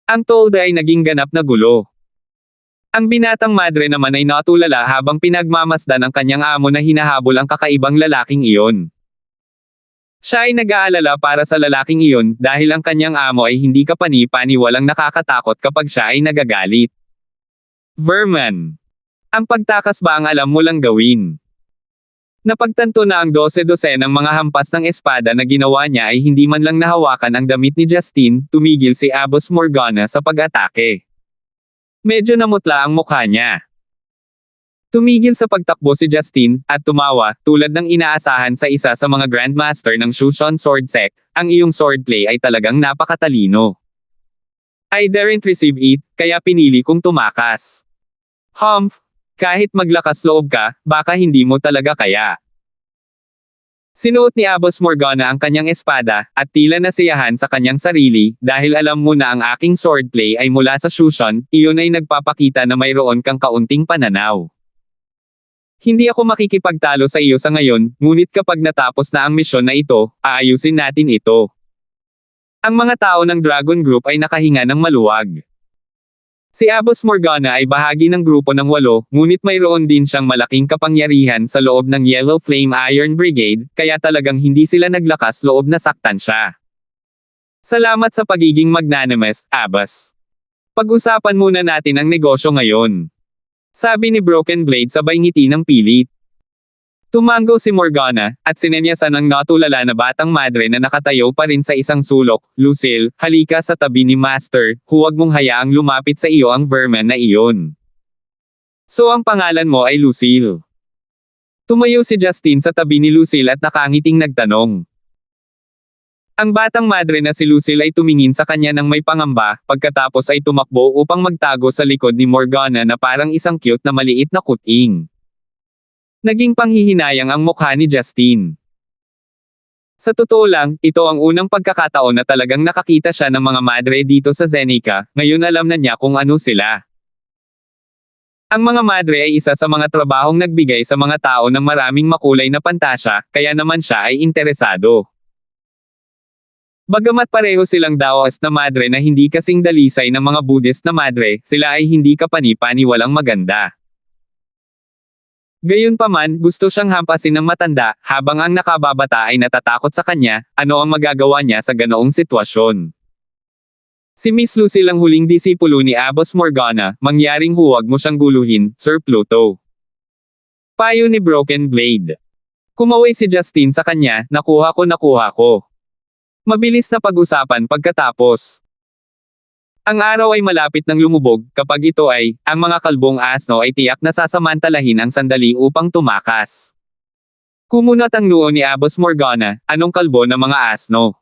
Speaker 1: Ang tolda ay naging ganap na gulo. Ang binatang madre naman ay natulala habang pinagmamasdan ang kanyang amo na hinahabol ang kakaibang lalaking iyon. Siya ay nag-aalala para sa lalaking iyon dahil ang kanyang amo ay hindi kapani-pani walang nakakatakot kapag siya ay nagagalit. Verman. Ang pagtakas ba ang alam mo lang gawin? Napagtanto na ang 12 ng mga hampas ng espada na ginawa niya ay hindi man lang nahawakan ang damit ni Justine, tumigil si Abbas Morgana sa pag-atake. Medyo namutla ang mukha niya. Tumigil sa pagtakbo si Justine, at tumawa, tulad ng inaasahan sa isa sa mga Grandmaster ng Shushan Sword Sect, ang iyong swordplay ay talagang napakatalino. I daren't receive it, kaya pinili kong tumakas. Kahit maglakas loob ka, baka hindi mo talaga kaya. Sinuot ni Abbas Morgana ang kanyang espada, at tila nasiyahan sa kanyang sarili, dahil alam mo na ang aking swordplay ay mula sa Shushan, iyon ay nagpapakita na mayroon kang kaunting pananaw. Hindi ako makikipagtalo sa iyo sa ngayon, ngunit kapag natapos na ang misyon na ito, aayusin natin ito. Ang mga tao ng Dragon Group ay nakahinga ng maluwag. Si Abbas Morgana ay bahagi ng grupo ng 8, ngunit mayroon din siyang malaking kapangyarihan sa loob ng Yellow Flame Iron Brigade, kaya talagang hindi sila naglakas loob na saktan siya. Salamat sa pagiging magnanimous, Abbas. Pag-usapan muna natin ang negosyo ngayon. Sabi ni Broken Blade sabay ngiti ng pilit. Tumango si Morgana, at sinenyasan ang natulala na batang madre na nakatayo pa rin sa isang sulok. Lucille, halika sa tabi ni Master, huwag mong hayaang lumapit sa iyo ang verman na iyon. So ang pangalan mo ay Lucille. Tumayo si Justine sa tabi ni Lucille at nakangiting nagtanong. Ang batang madre na si Lucille ay tumingin sa kanya ng may pangamba, pagkatapos ay tumakbo upang magtago sa likod ni Morgana na parang isang cute na maliit na kuting. Naging panghihinayang ang mukha ni Justine. Sa totoo lang, ito ang unang pagkakataon na talagang nakakita siya ng mga madre dito sa Zenica, ngayon alam na niya kung ano sila. Ang mga madre ay isa sa mga trabahong nagbigay sa mga tao ng maraming makulay na pantasya, kaya naman siya ay interesado. Bagamat pareho silang Daoist na madre na hindi kasing dalisay ng mga Buddhist na madre, sila ay hindi kapani-pani walang maganda. Gayunpaman, gusto siyang hampasin ng matanda, habang ang nakababata ay natatakot sa kanya, ano ang magagawa niya sa ganoong sitwasyon. Si Miss Lucille ang huling disipulo ni Abbas Morgana, mangyaring huwag mo siyang guluhin, Sir Pluto. Payo ni Broken Blade. Kumaway si Justin sa kanya, nakuha ko. Mabilis na pag-usapan pagkatapos. Ang araw ay malapit ng lumubog, kapag ito ay, ang mga kalbong asno ay tiyak na sasamantalahin ang sandali upang tumakas. Kumunat ang noo ni Abbas Morgana, anong kalbo ng mga asno?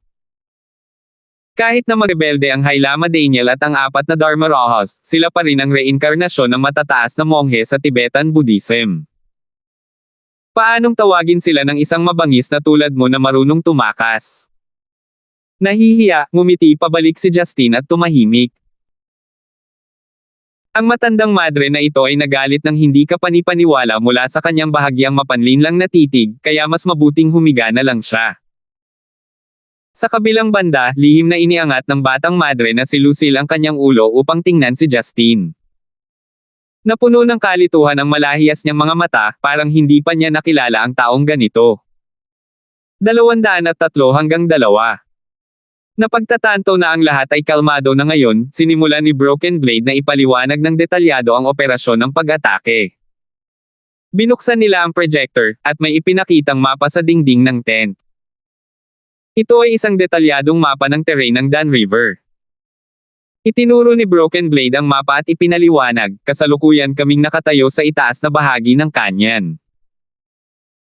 Speaker 1: Kahit na magrebelde ang Hailama Daniel at ang apat na Dharma Rahas, sila pa rin ang reinkarnasyon ng matataas na monghe sa Tibetan Buddhism. Paanong tawagin sila ng isang mabangis na tulad mo na marunong tumakas? Nahihiya, ngumiti pabalik si Justin at tumahimik. Ang matandang madre na ito ay nagalit ng hindi kapanipaniwala mula sa kanyang bahagyang mapanlinlang na titig, kaya mas mabuting humiga na lang siya. Sa kabilang banda, lihim na iniangat ng batang madre na si Lucille ang kanyang ulo upang tingnan si Justin. Napuno ng kalituhan ang malahiyas niyang mga mata, parang hindi pa niya nakilala ang taong ganito. 203 hanggang 2. Napagtatanto na ang lahat ay kalmado na ngayon, sinimulan ni Broken Blade na ipaliwanag ng detalyado ang operasyon ng pag-atake. Binuksan nila ang projector, at may ipinakitang mapa sa dingding ng tent. Ito ay isang detalyadong mapa ng terrain ng Dan River. Itinuro ni Broken Blade ang mapa at ipinaliwanag, kasalukuyan kaming nakatayo sa itaas na bahagi ng kanyan.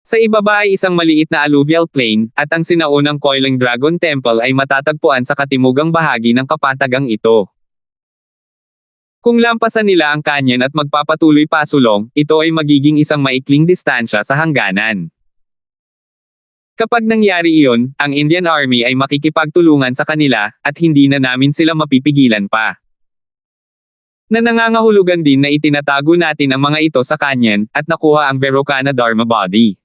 Speaker 1: Sa ibaba ay isang maliit na alluvial plain, at ang sinaunang Coiling Dragon Temple ay matatagpuan sa katimugang bahagi ng kapatagang ito. Kung lampasan nila ang kanyan at magpapatuloy pasulong, ito ay magiging isang maikling distansya sa hangganan. Kapag nangyari iyon, ang Indian Army ay makikipagtulungan sa kanila, at hindi na namin sila mapipigilan pa. Na nangangahulugan din na itinatago natin ang mga ito sa kanyan, at nakuha ang Verokana Dharma Body.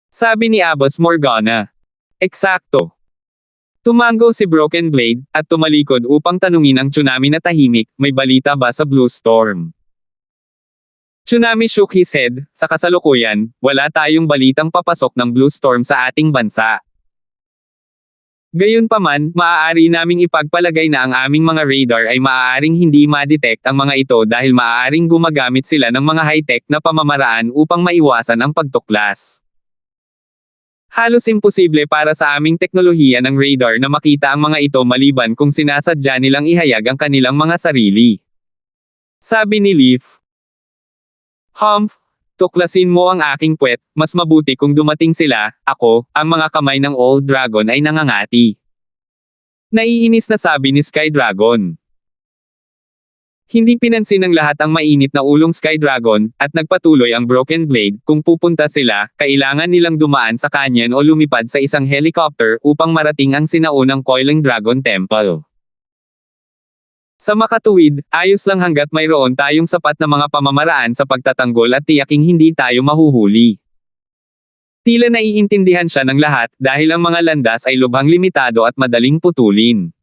Speaker 1: Sabi ni Abbas Morgana. Eksakto. Tumango si Broken Blade, at tumalikod upang tanungin ang tsunami na tahimik, may balita ba sa Blue Storm? Tsunami shook his head, sa kasalukuyan, wala tayong balitang papasok ng Blue Storm sa ating bansa. Gayunpaman, maaari naming ipagpalagay na ang aming mga radar ay maaaring hindi ma-detect ang mga ito dahil maaaring gumagamit sila ng mga high-tech na pamamaraan upang maiwasan ang pagtuklas. Halos imposible para sa aming teknolohiya ng radar na makita ang mga ito maliban kung sinasadya nilang ihayag ang kanilang mga sarili. Sabi ni Leaf. Humph, tuklasin mo ang aking puwet, mas mabuti kung dumating sila, ako, ang mga kamay ng Old Dragon ay nangangati. Naiinis na sabi ni Sky Dragon. Hindi pinansin ng lahat ang mainit na ulong Sky Dragon, at nagpatuloy ang Broken Blade, kung pupunta sila, kailangan nilang dumaan sa kanyan o lumipad sa isang helicopter upang marating ang sinaunang Coiling Dragon Temple. Sa makatuwid, ayos lang hanggat mayroon tayong sapat na mga pamamaraan sa pagtatanggol at tiyaking hindi tayo mahuhuli. Tila naiintindihan siya ng lahat dahil ang mga landas ay lubhang limitado at madaling putulin.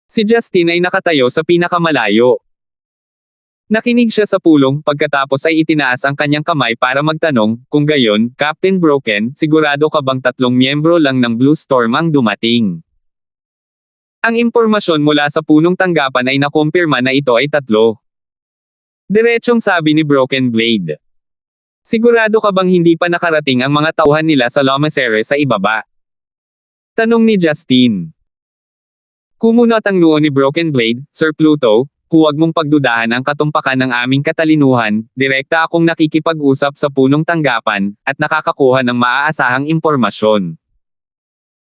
Speaker 1: Si Justin ay nakatayo sa pinakamalayo. Nakinig siya sa pulong, pagkatapos ay itinaas ang kanyang kamay para magtanong, kung gayon, Captain Broken, sigurado ka bang 3 miyembro lang ng Blue Storm ang dumating? Ang impormasyon mula sa punong tanggapan ay nakumpirma na ito ay 3. Diretsyong sabi ni Broken Blade. Sigurado ka bang hindi pa nakarating ang mga tauhan nila sa Lomacere sa ibaba? Tanong ni Justin. Kumunat ang noo ni Broken Blade, Sir Pluto, huwag mong pagdudahan ang katumpakan ng aming katalinuhan, direkta akong nakikipag-usap sa punong tanggapan, at nakakakuha ng maaasahang impormasyon.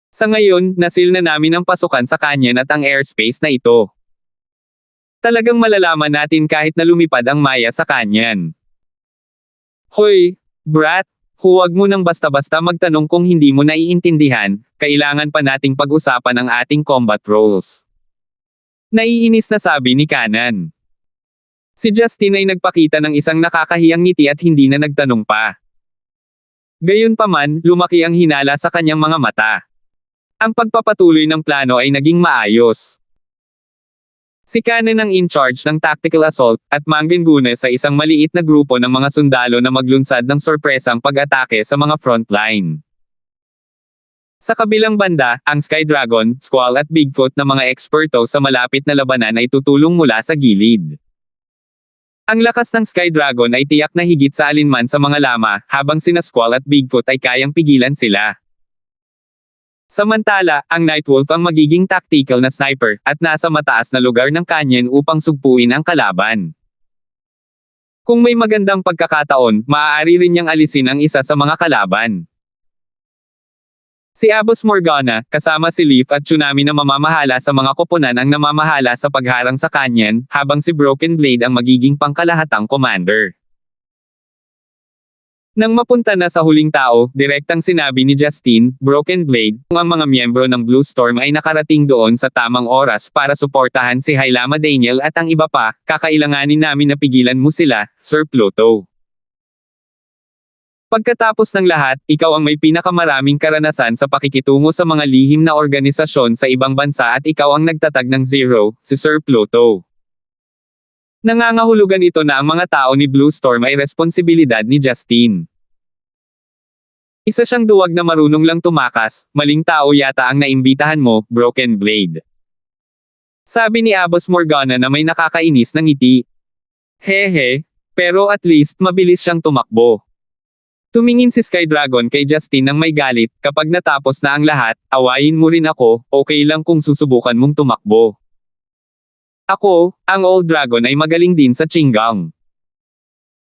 Speaker 1: Sa ngayon, nasil na namin ang pasukan sa kanyan at ang airspace na ito. Talagang malalaman natin kahit na lumipad ang Maya sa kanyan. Hoy, brat! Huwag mo nang basta-basta magtanong kung hindi mo naiintindihan, kailangan pa nating pag-usapan ang ating combat roles. Naiinis na sabi ni Kanan. Si Justin ay nagpakita ng isang nakakahiyang ngiti at hindi na nagtanong pa. Gayunpaman, lumaki ang hinala sa kanyang mga mata. Ang pagpapatuloy ng plano ay naging maayos. Si Kanan ang in charge ng tactical assault, at manggenguna sa isang maliit na grupo ng mga sundalo na maglunsad ng sorpresang pag-atake sa mga frontline. Sa kabilang banda, ang Sky Dragon, Squall at Bigfoot na mga eksperto sa malapit na labanan ay tutulong mula sa gilid. Ang lakas ng Sky Dragon ay tiyak na higit sa alinman sa mga lama, habang sina Squall at Bigfoot ay kayang pigilan sila. Samantala, ang Nightwolf ang magiging tactical na sniper, at nasa mataas na lugar ng canyon upang sugpuin ang kalaban. Kung may magandang pagkakataon, maaari rin niyang alisin ang isa sa mga kalaban. Si Abos Morgana, kasama si Leaf at Tsunami na mamamahala sa mga koponan ang namamahala sa pagharang sa canyon, habang si Broken Blade ang magiging pangkalahatang commander. Nang mapunta na sa huling tao, direktang sinabi ni Justine, Broken Blade, kung ang mga miyembro ng Blue Storm ay nakarating doon sa tamang oras para suportahan si Hailama Daniel at ang iba pa, kakailanganin namin na pigilan mo sila, Sir Pluto. Pagkatapos ng lahat, ikaw ang may pinakamaraming karanasan sa pakikitungo sa mga lihim na organisasyon sa ibang bansa at ikaw ang nagtatag ng Zero, si Sir Pluto. Nangangahulugan ito na ang mga tao ni Blue Storm ay responsibilidad ni Justine. Isa siyang duwag na marunong lang tumakas, maling tao yata ang naimbitahan mo, Broken Blade. Sabi ni Abos Morgana na may nakakainis na ngiti. Hehe, pero at least mabilis siyang tumakbo. Tumingin si Sky Dragon kay Justine nang may galit, kapag natapos na ang lahat, awayin mo rin ako, okay lang kung susubukan mong tumakbo. Ako, ang Old Dragon ay magaling din sa Chingang.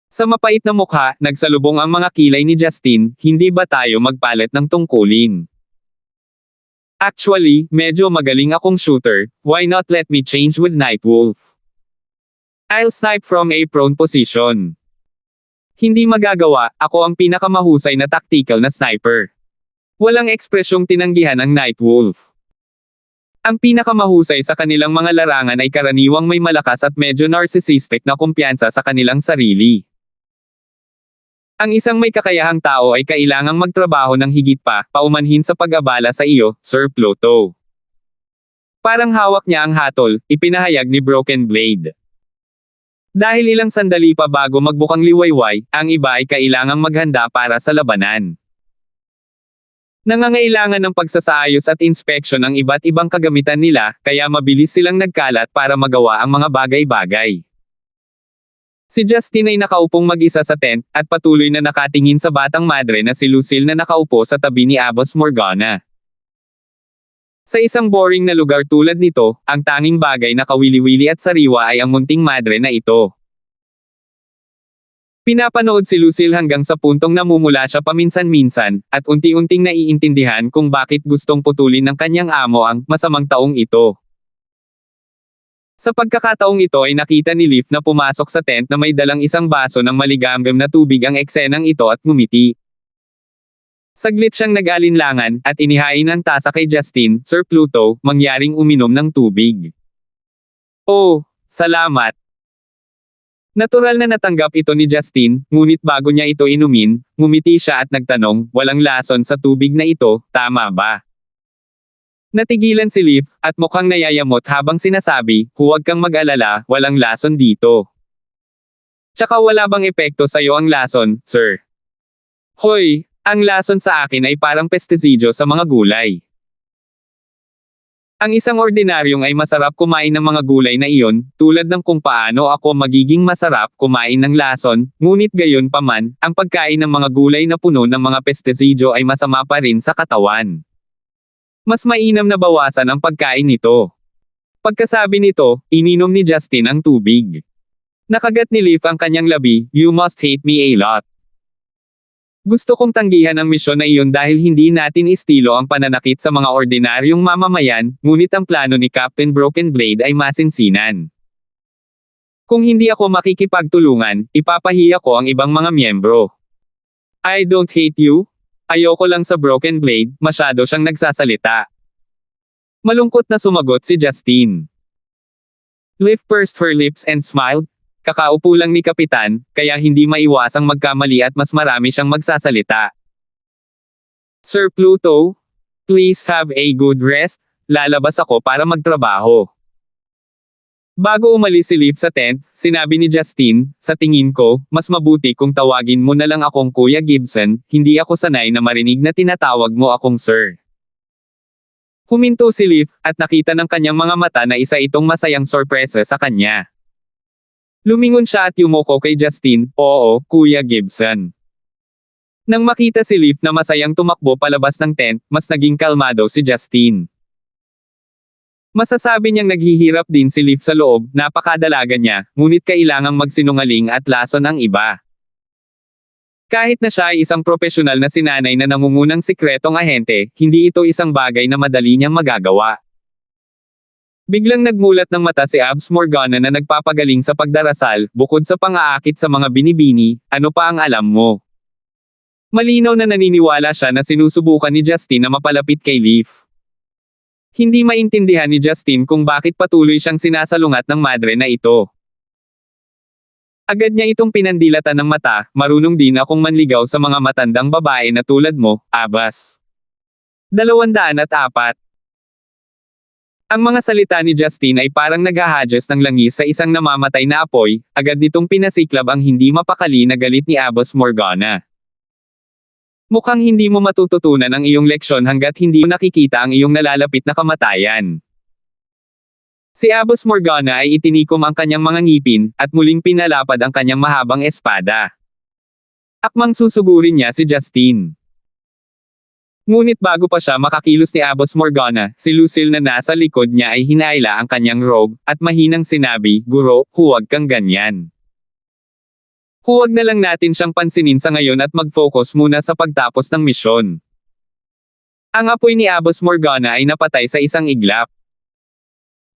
Speaker 1: Sa mapait na mukha, nagsalubong ang mga kilay ni Justine, hindi ba tayo magpalit ng tungkulin? Actually, medyo magaling akong shooter, why not let me change with Nightwolf? I'll snipe from a prone position. Hindi magagawa, ako ang pinakamahusay na tactical na sniper. Walang ekspresyong tinanggihan ang Nightwolf. Ang pinakamahusay sa kanilang mga larangan ay karaniwang may malakas at medyo narcissistic na kumpiyansa sa kanilang sarili. Ang isang may kakayahang tao ay kailangang magtrabaho ng higit pa, paumanhin sa pag-abala sa iyo, Sir Pluto. Parang hawak niya ang hatol, ipinahayag ni Broken Blade. Dahil ilang sandali pa bago magbukang liwayway, ang iba ay kailangang maghanda para sa labanan. Nangangailangan ng pagsasaayos at inspeksyon ang iba't ibang kagamitan nila, kaya mabilis silang nagkalat para magawa ang mga bagay-bagay. Si Justine ay nakaupong mag-isa sa tent, at patuloy na nakatingin sa batang madre na si Lucille na nakaupo sa tabi ni Abos Morgana. Sa isang boring na lugar tulad nito, ang tanging bagay na kawili-wili at sariwa ay ang munting madre na ito. Pinapanood si Lucille hanggang sa puntong namumula siya paminsan-minsan, at unti-unting naiintindihan kung bakit gustong putulin ng kanyang amo ang masamang taong ito. Sa pagkakataong ito ay nakita ni Leaf na pumasok sa tent na may dalang isang baso ng maligamgam na tubig ang eksenang ito at ngumiti. Saglit siyang nag-alinlangan, at inihain ang tasa kay Justine, Sir Pluto, mangyaring uminom ng tubig. Oh, salamat. Natural na natanggap ito ni Justine, ngunit bago niya ito inumin, ngumiti siya at nagtanong, walang lason sa tubig na ito, tama ba? Natigilan si Leaf, at mukhang nayayamot habang sinasabi, huwag kang mag-alala, walang lason dito. Tsaka wala bang epekto sa'yo ang lason, sir? Hoy! Ang lason sa akin ay parang pestisidyo sa mga gulay. Ang isang ordinaryong ay masarap kumain ng mga gulay na iyon, tulad ng kung paano ako magiging masarap kumain ng lason, ngunit gayon pa man, ang pagkain ng mga gulay na puno ng mga pestisidyo ay masama pa rin sa katawan. Mas mainam na bawasan ang pagkain nito. Pagkasabi nito, ininom ni Justine ang tubig. Nakagat ni Leaf ang kanyang labi, you must hate me a lot. Gusto kong tanggihan ang misyon na iyon dahil hindi natin estilo ang pananakit sa mga ordinaryong mamamayan, ngunit ang plano ni Captain Broken Blade ay masinsinan. Kung hindi ako makikipagtulungan, ipapahiya ko ang ibang mga miyembro. I don't hate you. Ayoko lang sa Broken Blade, masyado siyang nagsasalita. Malungkot na sumagot si Justine. Leaf pursed her lips and smiled. Kakaupo lang ni Kapitan, kaya hindi maiwasang magkamali at mas marami siyang magsasalita. Sir Pluto, please have a good rest, lalabas ako para magtrabaho. Bago umalis si Leaf sa tent, sinabi ni Justine, sa tingin ko, mas mabuti kung tawagin mo na lang akong Kuya Gibson, hindi ako sanay na marinig na tinatawag mo akong sir. Huminto si Leaf, at nakita ng kanyang mga mata na isa itong masayang sorpresa sa kanya. Lumingon siya at yumuko kay Justin, "Oo, Kuya Gibson." Nang makita si Leaf na masayang tumakbo palabas ng tent, mas naging kalmado si Justin. Masasabi niyang naghihirap din si Leaf sa loob, napakadalaga niya, ngunit kailangang magsinungaling at lason ang iba. Kahit na siya ay isang profesional na sinanay na nangungunang sikretong ahente, hindi ito isang bagay na madali niyang magagawa. Biglang nagmulat ng mata si Abs Morgana na nagpapagaling sa pagdarasal, bukod sa pang-aakit sa mga binibini, ano pa ang alam mo? Malinaw na naniniwala siya na sinusubukan ni Justin na mapalapit kay Leaf. Hindi maintindihan ni Justin kung bakit patuloy siyang sinasalungat ng madre na ito. Agad niya itong pinandilatan ng mata, "Marunong din akong manligaw sa mga matandang babae na tulad mo, Abbas." 204. Ang mga salita ni Justin ay parang naghahadges ng langis sa isang namamatay na apoy, agad nitong pinasiklab ang hindi mapakali na galit ni Abbas Morgana. Mukhang hindi mo matututunan ang iyong leksyon hanggat hindi mo nakikita ang iyong nalalapit na kamatayan. Si Abbas Morgana ay itinikom ang kanyang mga ngipin, at muling pinalapad ang kanyang mahabang espada. Akmang susugurin niya si Justin. Ngunit bago pa siya makakilos ni Abbas Morgana, si Lucille na nasa likod niya ay hinaila ang kanyang robe, at mahinang sinabi, "Guro, huwag kang ganyan. Huwag na lang natin siyang pansinin sa ngayon at mag-focus muna sa pagtapos ng misyon." Ang apoy ni Abbas Morgana ay napatay sa isang iglap.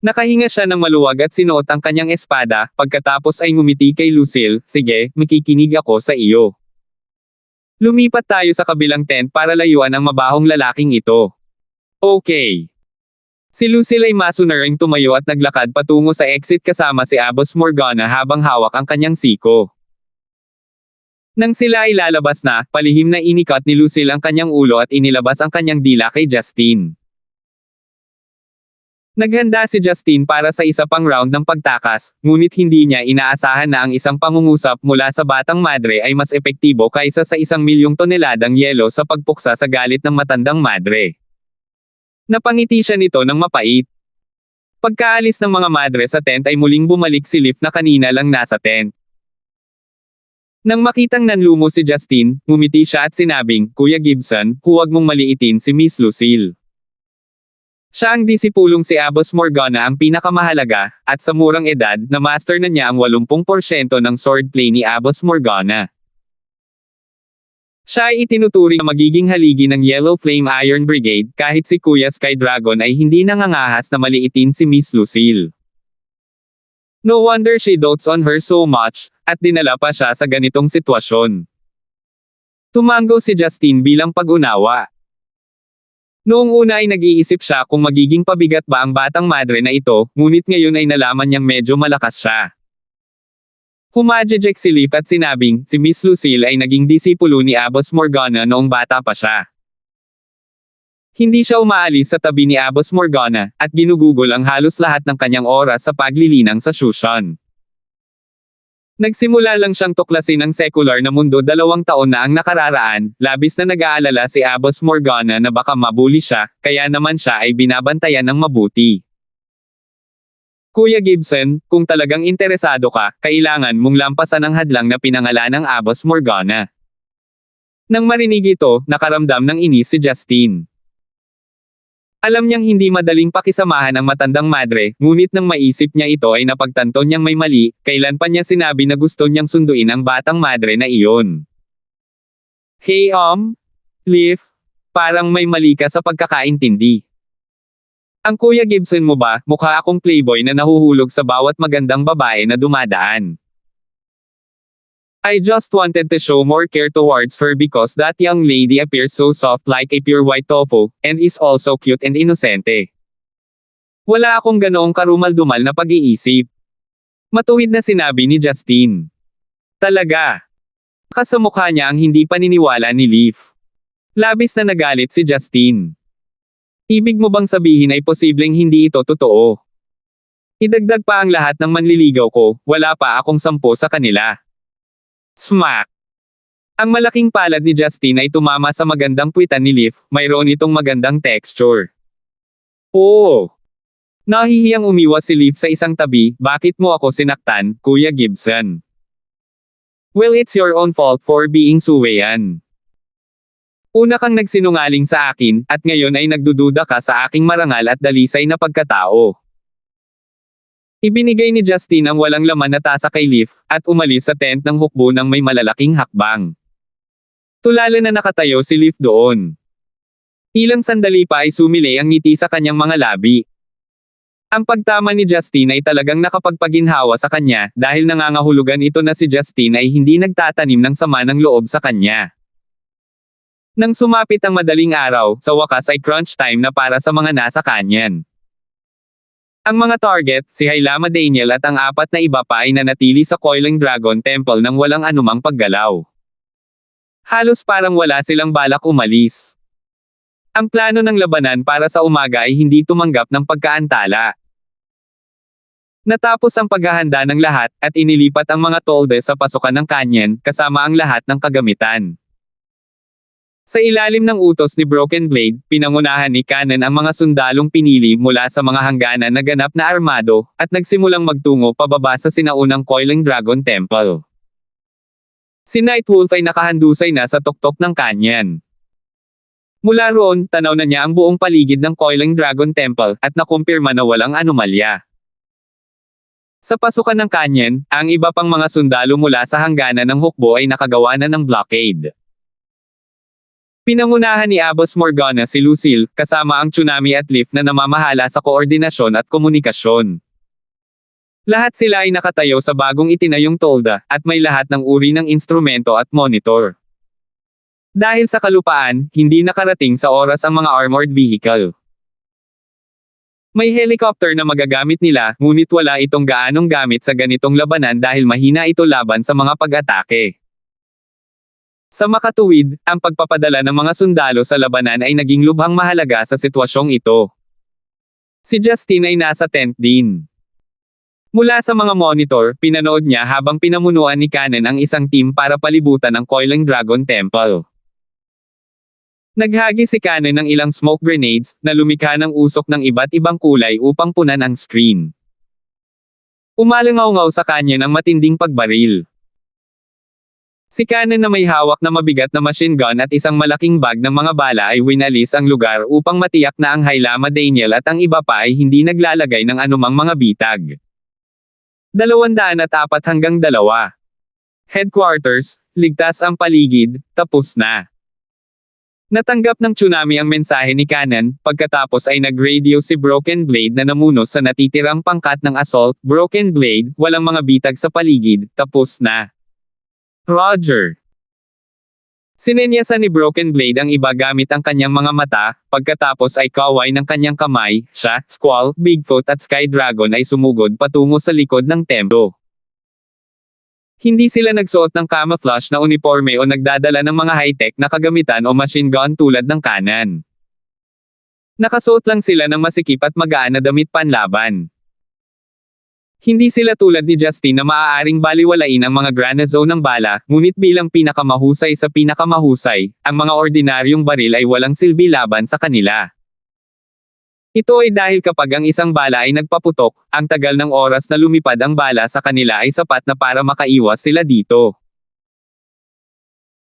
Speaker 1: Nakahinga siya ng maluwag at sinuot ang kanyang espada, pagkatapos ay ngumiti kay Lucille, "Sige, makikinig ako sa iyo. Lumipat tayo sa kabilang tent para layuan ang mabahong lalaking ito." "Okay." Si Lucille ay masunaring tumayo at naglakad patungo sa exit kasama si Abbas Morgana habang hawak ang kanyang siko. Nang sila ay lalabas na, palihim na inikat ni Lucille ang kanyang ulo at inilabas ang kanyang dila kay Justin. Naghanda si Justin para sa isa pang round ng pagtakas, ngunit hindi niya inaasahan na ang isang pangungusap mula sa batang madre ay mas epektibo kaysa sa 1,000,000 toneladang yelo sa pagpuksa sa galit ng matandang madre. Napangiti siya nito ng mapait. Pagkaalis ng mga madre sa tent ay muling bumalik si Leaf na kanina lang nasa tent. Nang makitang nanlumo si Justin, ngumiti siya at sinabing, "Kuya Gibson, huwag mong maliitin si Miss Lucille. Siya ang disipulong si Abbas Morgana ang pinakamahalaga, at sa murang edad, na-master na niya ang 80% ng swordplay ni Abbas Morgana. Siya ay itinuturing na magiging haligi ng Yellow Flame Iron Brigade, kahit si Kuya Sky Dragon ay hindi nangangahas na maliitin si Miss Lucille. No wonder she dotes on her so much, at dinala pa siya sa ganitong sitwasyon." Tumango si Justin bilang pag-unawa. Noong una ay nag-iisip siya kung magiging pabigat ba ang batang madre na ito, ngunit ngayon ay nalaman niyang medyo malakas siya. Humajejek si Leaf at sinabing, si Miss Lucille ay naging disipulo ni Abbas Morgana noong bata pa siya. Hindi siya umaalis sa tabi ni Abbas Morgana, at ginugugol ang halos lahat ng kanyang oras sa paglilinang sa Shushan. Nagsimula lang siyang tuklasin ang secular na mundo 2 taon na ang nakararaan, labis na nag-aalala si Abbas Morgana na baka mabuli siya, kaya naman siya ay binabantayan ng mabuti. "Kuya Gibson, kung talagang interesado ka, kailangan mong lampasan ang hadlang na pinangalanang Abbas Morgana." Nang marinig ito, nakaramdam ng inis si Justin. Alam niyang hindi madaling pakisamahan ang matandang madre, ngunit nang maisip niya ito ay napagtanto niyang may mali, kailan pa niya sinabi na gusto niyang sunduin ang batang madre na iyon. "Hey Leaf, parang may mali ka sa pagkakaintindi. Ang Kuya Gibson mo ba, mukha akong playboy na nahuhulog sa bawat magandang babae na dumadaan. I just wanted to show more care towards her because that young lady appears so soft like a pure white tofu, and is also cute and inosente. Wala akong ganoong karumal-dumal na pag-iisip." Matuwid na sinabi ni Justin. Talaga. Kasamukha niya ang hindi paniniwala ni Leaf. Labis na nagalit si Justin. "Ibig mo bang sabihin ay posibleng hindi ito totoo? Idagdag pa ang lahat ng manliligaw ko, wala pa akong 10 sa kanila." Smack! Ang malaking palad ni Justin ay tumama sa magandang puwitan ni Leaf, mayroon itong magandang texture. "Oh! Nahihiyang umiwas si Leaf sa isang tabi, bakit mo ako sinaktan, Kuya Gibson? Well, it's your own fault for being suwayan. Una kang nagsinungaling sa akin, at ngayon ay nagdududa ka sa aking marangal at dalisay na pagkatao. Ibinigay ni Justin ang walang laman na tasa kay Leaf, at umalis sa tent ng hukbo ng may malalaking hakbang. Tulala na nakatayo si Leaf doon. Ilang sandali pa ay sumilay ang ngiti sa kanyang mga labi. Ang pagtama ni Justin ay talagang nakapagpaginhawa sa kanya, dahil nangangahulugan ito na si Justin ay hindi nagtatanim ng sama ng loob sa kanya. Nang sumapit ang madaling araw, sa wakas ay crunch time na para sa mga nasa kanyan. Ang mga target, si Hailama Daniel at ang apat na iba pa ay nanatili sa Coiling Dragon Temple nang walang anumang paggalaw. Halos parang wala silang balak umalis. Ang plano ng labanan para sa umaga ay hindi tumanggap ng pagkaantala. Natapos ang paghahanda ng lahat, at inilipat ang mga tolde sa pasukan ng kanyan, kasama ang lahat ng kagamitan. Sa ilalim ng utos ni Broken Blade, pinangunahan ni Kanan ang mga sundalong pinili mula sa mga hangganan na ganap na armado, at nagsimulang magtungo pababa sa sinaunang Coiling Dragon Temple. Si Nightwolf ay nakahandusay na sa tuktok ng kanyan. Mula roon, tanaw na niya ang buong paligid ng Coiling Dragon Temple, at nakumpirma na walang anomalya. Sa pasukan ng kanyan, ang iba pang mga sundalo mula sa hangganan ng hukbo ay nakagawa na ng blockade. Pinangunahan ni Abbas Morgana si Lucille, kasama ang Tsunami at Leaf na namamahala sa koordinasyon at komunikasyon. Lahat sila ay nakatayo sa bagong itinayong tolda, at may lahat ng uri ng instrumento at monitor. Dahil sa kalupaan, hindi nakarating sa oras ang mga armored vehicle. May helicopter na magagamit nila, ngunit wala itong gaanong gamit sa ganitong labanan dahil mahina ito laban sa mga pag-atake. Sa makatuwid, ang pagpapadala ng mga sundalo sa labanan ay naging lubhang mahalaga sa sitwasyong ito. Si Justin ay nasa tent din. Mula sa mga monitor, pinanood niya habang pinamunuan ni Kanan ang isang team para palibutan ang Coiling Dragon Temple. Naghagi si Kanan ng ilang smoke grenades, na lumikha ng usok ng iba't ibang kulay upang punan ang screen. Umalangaw-ngaw sa kanya ng matinding pagbaril. Si Kanan na may hawak na mabigat na machine gun at isang malaking bag ng mga bala ay winalis ang lugar upang matiyak na ang Hailama Daniel at ang iba pa ay hindi naglalagay ng anumang mga bitag. 204 hanggang 2. Headquarters, ligtas ang paligid, tapos na. Natanggap ng Tsunami ang mensahe ni Kanan, pagkatapos ay nag-radio si Broken Blade na namuno sa natitirang pangkat ng assault. Broken Blade, walang mga bitag sa paligid, tapos na. Roger. Sinenyasan ni Broken Blade ang iba gamit ang kanyang mga mata, pagkatapos ay kaway ng kanyang kamay, siya, Squall, Bigfoot at Sky Dragon ay sumugod patungo sa likod ng templo. Hindi sila nagsuot ng camouflage na uniforme o nagdadala ng mga high-tech na kagamitan o machine gun tulad ng Kanan. Nakasuot lang sila ng masikip at magaan na damit panlaban. Hindi sila tulad ni Justin na maaaring baliwalain ang mga granazone ng bala, ngunit bilang pinakamahusay sa pinakamahusay, ang mga ordinaryong baril ay walang silbi laban sa kanila. Ito ay dahil kapag ang isang bala ay nagpaputok, ang tagal ng oras na lumipad ang bala sa kanila ay sapat na para makaiwas sila dito.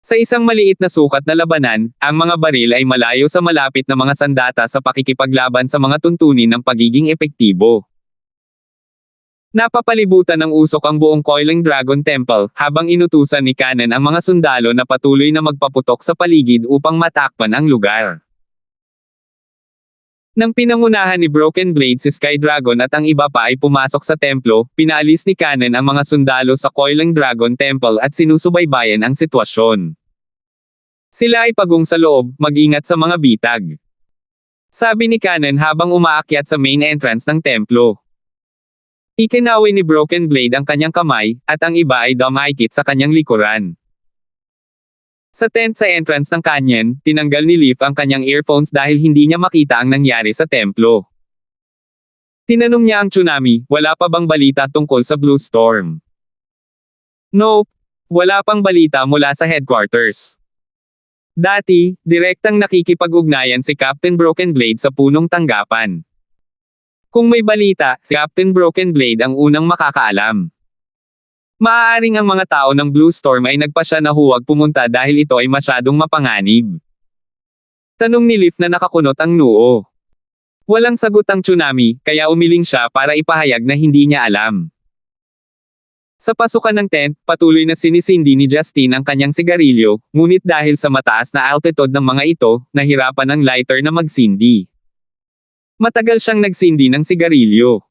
Speaker 1: Sa isang maliit na sukat na labanan, ang mga baril ay malayo sa malapit na mga sandata sa pakikipaglaban sa mga tuntunin ng pagiging epektibo. Napapalibutan ng usok ang buong Coiling Dragon Temple, habang inutusan ni Kanan ang mga sundalo na patuloy na magpaputok sa paligid upang matakpan ang lugar. Nang pinangunahan ni Broken Blade si Sky Dragon at ang iba pa ay pumasok sa templo, pinaalis ni Kanan ang mga sundalo sa Coiling Dragon Temple at sinusubaybayan ang sitwasyon. Sila ay pagong sa loob, mag-ingat sa mga bitag. Sabi ni Kanan habang umaakyat sa main entrance ng templo. Ikinaway ni Broken Blade ang kanyang kamay, at ang iba ay dumaikit sa kanyang likuran. Sa tent sa entrance ng kanyan, tinanggal ni Leaf ang kanyang earphones dahil hindi niya makita ang nangyari sa templo. Tinanong niya ang Tsunami, wala pa bang balita tungkol sa Blue Storm? Nope, wala pang balita mula sa headquarters. Dati, direktang nakikipag-ugnayan si Captain Broken Blade sa punong tanggapan. Kung may balita, si Captain Broken Blade ang unang makakaalam. Maaaring ang mga tao ng Blue Storm ay nagpasya na huwag pumunta dahil ito ay masyadong mapanganib. Tanong ni Leaf na nakakunot ang noo. Walang sagot ang tsunami, kaya umiling siya para ipahayag na hindi niya alam. Sa pasukan ng tent, patuloy na sinisindi ni Justine ang kanyang sigarilyo, ngunit dahil sa mataas na altitude ng mga ito, nahirapan ang lighter na magsindi. Matagal siyang nagsindi ng sigarilyo.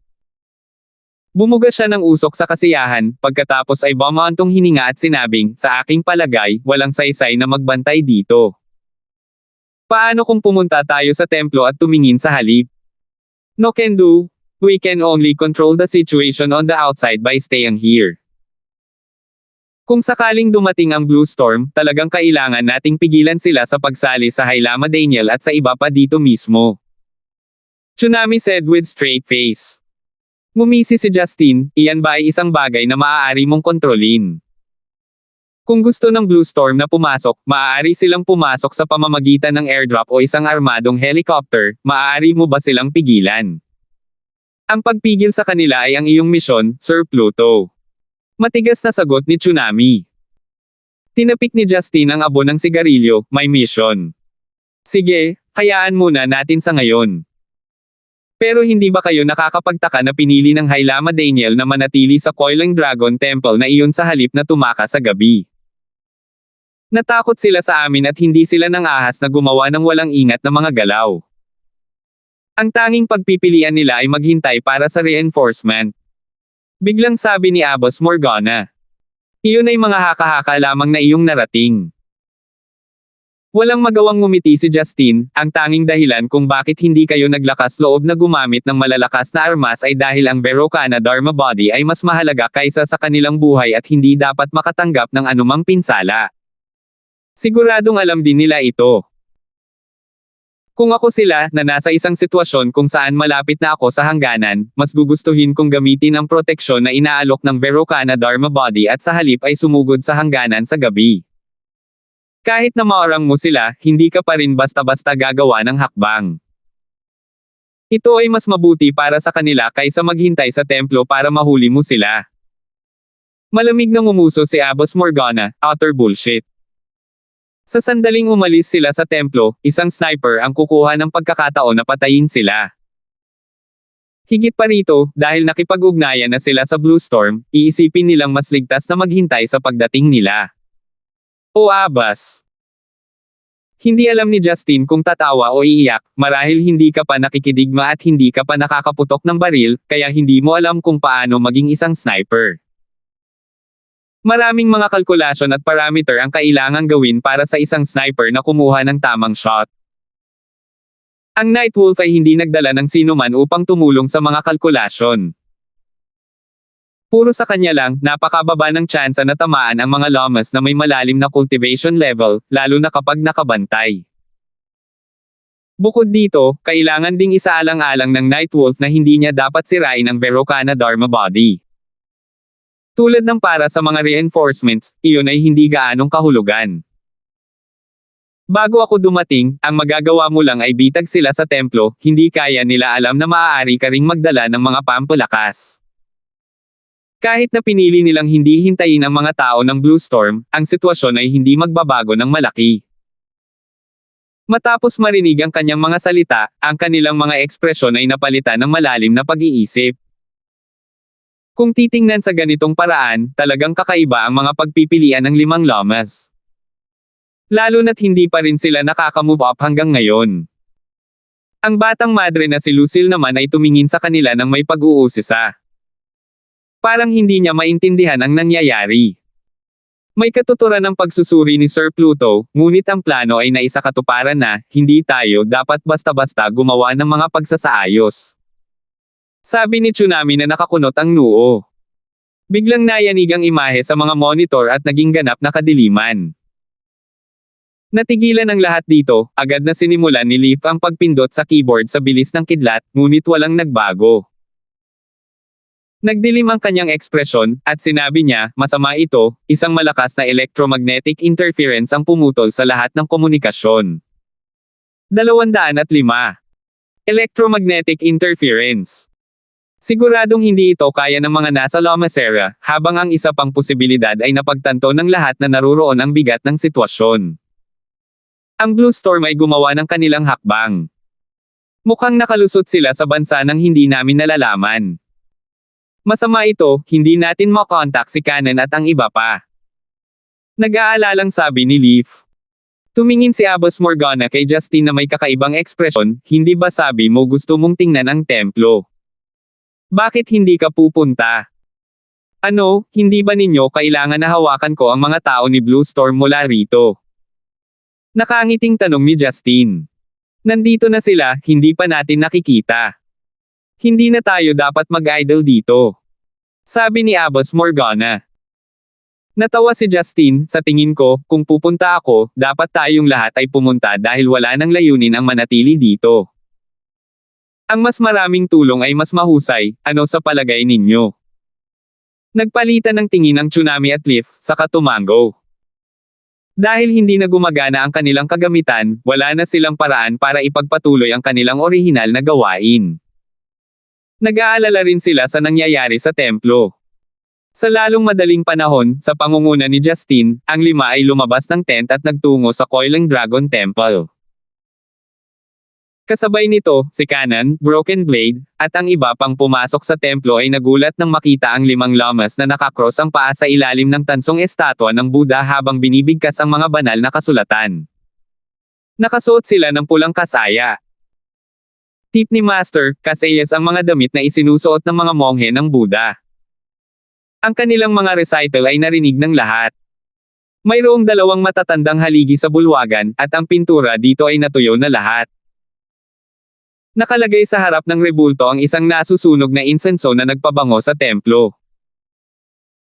Speaker 1: Bumuga siya ng usok sa kasiyahan, pagkatapos ay bumantong hininga at sinabing, sa aking palagay, walang saysay na magbantay dito. Paano kung pumunta tayo sa templo at tumingin sa halip? No can do. We can only control the situation on the outside by staying here. Kung sakaling dumating ang Blue Storm, talagang kailangan nating pigilan sila sa pagsali sa Hailama Daniel at sa iba pa dito mismo. Tsunami said with straight face. Ngumisi si Justine, iyan ba ay isang bagay na maaari mong kontrolin? Kung gusto ng Blue Storm na pumasok, maaari silang pumasok sa pamamagitan ng airdrop o isang armadong helicopter, maaari mo ba silang pigilan? Ang pagpigil sa kanila ay ang iyong misyon, Sir Pluto. Matigas na sagot ni Tsunami. Tinapik ni Justine ang abo ng sigarilyo, may mission. Sige, hayaan muna natin sa ngayon. Pero hindi ba kayo nakakapagtaka na pinili ng Hailama Daniel na manatili sa Coiling Dragon Temple na iyon sa halip na tumakas sa gabi? Natakot sila sa amin at hindi sila nang ahas na gumawa ng walang ingat na mga galaw. Ang tanging pagpipilian nila ay maghintay para sa reinforcement. Biglang sabi ni Abbas Morgana. Iyon ay mga haka-haka lamang na iyong narating. Walang magawang ngumiti si Justine, ang tanging dahilan kung bakit hindi kayo naglakas loob na gumamit ng malalakas na armas ay dahil ang Verokana Dharma Body ay mas mahalaga kaysa sa kanilang buhay at hindi dapat makatanggap ng anumang pinsala. Siguradong alam din nila ito. Kung ako sila, na nasa isang sitwasyon kung saan malapit na ako sa hangganan, mas gugustuhin kong gamitin ang proteksyon na inaalok ng Verokana Dharma Body at sa halip ay sumugod sa hangganan sa gabi. Kahit na maorang mo sila, hindi ka pa rin basta-basta gagawa ng hakbang. Ito ay mas mabuti para sa kanila kaysa maghintay sa templo para mahuli mo sila. Malamig na ngumuso si Abbas Morgana, utter bullshit. Sa sandaling umalis sila sa templo, isang sniper ang kukuha ng pagkakataon na patayin sila. Higit pa rito, dahil nakipag-ugnayan na sila sa Blue Storm, iisipin nilang mas ligtas na maghintay sa pagdating nila. O Abbas. Hindi alam ni Justine kung tatawa o iiyak, marahil hindi ka pa nakikidigma at hindi ka pa nakakaputok ng baril, kaya hindi mo alam kung paano maging isang sniper. Maraming mga kalkulasyon at parameter ang kailangang gawin para sa isang sniper na kumuha ng tamang shot. Ang Nightwolf ay hindi nagdala ng sinuman upang tumulong sa mga kalkulasyon. Puro sa kanya lang, napakababa ng tsansa na tamaan ang mga llamas na may malalim na cultivation level, lalo na kapag nakabantay. Bukod dito, kailangan ding isaalang-alang ng Nightwolf na hindi niya dapat sirain ang Verokana Dharma Body. Tulad ng para sa mga reinforcements, iyon ay hindi gaanong kahulugan. Bago ako dumating, ang magagawa mo lang ay bitag sila sa templo, hindi kaya nila alam na maaari ka ring magdala ng mga pampalakas. Kahit na pinili nilang hindi hintayin ang mga tao ng Blue Storm, ang sitwasyon ay hindi magbabago ng malaki. Matapos marinig ang kanyang mga salita, ang kanilang mga ekspresyon ay napalitan ng malalim na pag-iisip. Kung titingnan sa ganitong paraan, talagang kakaiba ang mga pagpipilian ng limang llamas. Lalo na't hindi pa rin sila nakaka-move up hanggang ngayon. Ang batang madre na si Lucille naman ay tumingin sa kanila ng may pag-uusisa. Parang hindi niya maintindihan ang nangyayari. May katuturan ng pagsusuri ni Sir Pluto, ngunit ang plano ay naisakatuparan na, hindi tayo dapat basta-basta gumawa ng mga pagsasaayos. Sabi ni Tsunami na nakakunot ang noo. Biglang nayanig ang imahe sa mga monitor at naging ganap na kadiliman. Natigilan ang lahat dito, agad na sinimulan ni Leaf ang pagpindot sa keyboard sa bilis ng kidlat, ngunit walang nagbago. Nagdilim ang kanyang ekspresyon, at sinabi niya, masama ito, isang malakas na electromagnetic interference ang pumutol sa lahat ng komunikasyon. 205. Electromagnetic interference. Siguradong hindi ito kaya ng mga nasa Lamasera, habang ang isa pang posibilidad ay napagtanto ng lahat na naruroon ang bigat ng sitwasyon. Ang Blue Storm ay gumawa ng kanilang hakbang. Mukhang nakalusot sila sa bansa nang hindi namin nalalaman. Masama ito, hindi natin makontak si Cannon at ang iba pa. Nag-aalalang sabi ni Leaf. Tumingin si Abbas Morgana kay Justin na may kakaibang ekspresyon, hindi ba sabi mo gusto mong tingnan ang templo? Bakit hindi ka pupunta? Ano, hindi ba ninyo kailangan na hawakan ko ang mga tao ni Blue Storm mula rito? Nakangiting tanong ni Justin. Nandito na sila, hindi pa natin nakikita. Hindi na tayo dapat mag-idle dito. Sabi ni Abbas Morgana. Natawa si Justin, sa tingin ko, kung pupunta ako, dapat tayong lahat ay pumunta dahil wala nang layunin ang manatili dito. Ang mas maraming tulong ay mas mahusay, ano sa palagay ninyo? Nagpalitan ng tingin ang Tsunami at Leaf, saka tumango. Dahil hindi na gumagana ang kanilang kagamitan, wala na silang paraan para ipagpatuloy ang kanilang orihinal na gawain. Nag-aalala rin sila sa nangyayari sa templo. Sa lalong madaling panahon, sa pangunguna ni Justin, ang 5 ay lumabas ng tent at nagtungo sa Coiling Dragon Temple. Kasabay nito, si Cannon, Broken Blade, at ang iba pang pumasok sa templo ay nagulat nang makita ang 5 lamas na nakakross ang paa sa ilalim ng tansong estatwa ng Buddha habang binibigkas ang mga banal na kasulatan. Nakasuot sila ng pulang kasaya. Tip ni Master, kasayas ang mga damit na isinusuot ng mga monghe ng Buddha. Ang kanilang mga recital ay narinig ng lahat. Mayroong 2 matatandang haligi sa bulwagan, at ang pintura dito ay natuyo na lahat. Nakalagay sa harap ng rebulto ang isang nasusunog na insenso na nagpabango sa templo.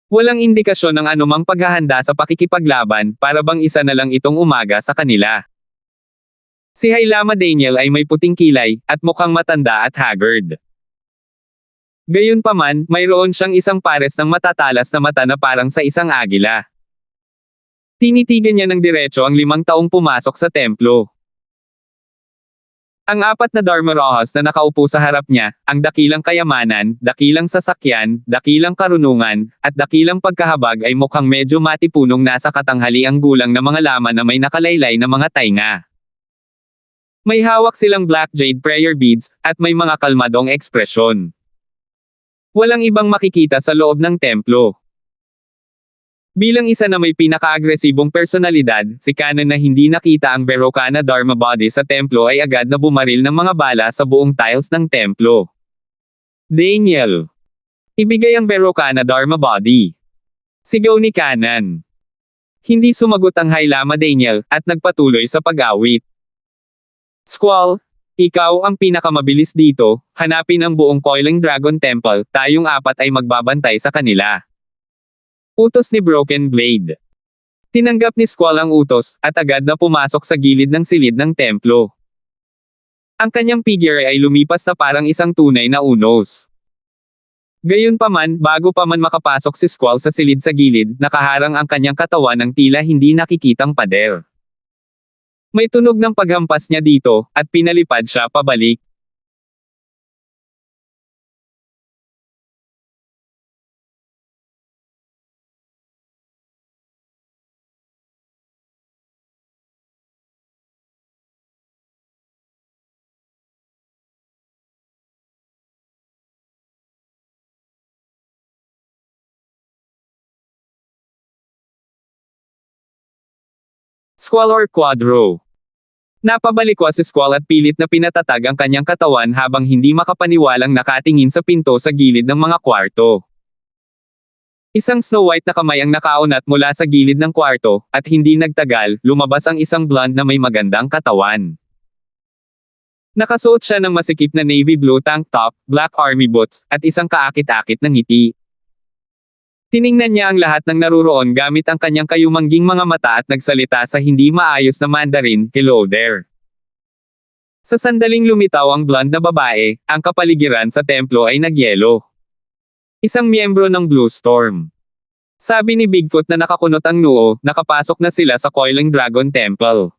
Speaker 1: Walang indikasyon ng anumang paghahanda sa pakikipaglaban, para bang isa na lang itong umaga sa kanila. Si Hailama Daniel ay may puting kilay, at mukhang matanda at haggard. Gayunpaman, mayroon siyang isang pares ng matatalas na mata na parang sa isang agila. Tinitigan niya ng diretso ang 5 taong pumasok sa templo. Ang 4 na Dharmarahas na nakaupo sa harap niya, ang dakilang kayamanan, dakilang sasakyan, dakilang karunungan, at dakilang pagkahabag ay mukhang medyo matipunong nasa katanghaliang gulang na mga laman na may nakalaylay na mga tainga. May hawak silang black jade prayer beads, at may mga kalmadong ekspresyon. Walang ibang makikita sa loob ng templo. Bilang isa na may pinaka-agresibong personalidad, si Cannon na hindi nakita ang Verokana Dharma Body sa templo ay agad na bumaril ng mga bala sa buong tiles ng templo. Daniel. Ibigay ang Verokana Dharma Body. Sigaw ni Cannon. Hindi sumagot ang Hailama Daniel, at nagpatuloy sa pag-awit. Squall, ikaw ang pinakamabilis dito, hanapin ang buong Coiling Dragon Temple, tayong 4 ay magbabantay sa kanila. Utos ni Broken Blade. Tinanggap ni Squall ang utos, at agad na pumasok sa gilid ng silid ng templo. Ang kanyang figure ay lumipas na parang isang tunay na unos. Gayunpaman, bago pa man makapasok si Squall sa silid sa gilid, nakaharang ang kanyang katawan ng tila hindi nakikitang pader. May tunog ng paghampas niya dito, at pinalipad siya pabalik. Squall or Quadro. Napabalikwa si Squall at pilit na pinatatag ang kanyang katawan habang hindi makapaniwalang nakatingin sa pinto sa gilid ng mga kwarto. Isang Snow White na kamay ang nakaunat mula sa gilid ng kwarto, at hindi nagtagal, lumabas ang isang blonde na may magandang katawan. Nakasuot siya ng masikip na navy blue tank top, black army boots, at isang kaakit-akit na ngiti. Tiningnan niya ang lahat ng naruroon gamit ang kanyang kayumangging mga mata at nagsalita sa hindi maayos na Mandarin, "Hello there." Sa sandaling lumitaw ang blonde na babae, ang kapaligiran sa templo ay nagyelo. Isang miyembro ng Blue Storm. Sabi ni Bigfoot na nakakunot ang noo, nakapasok na sila sa Coiling Dragon Temple.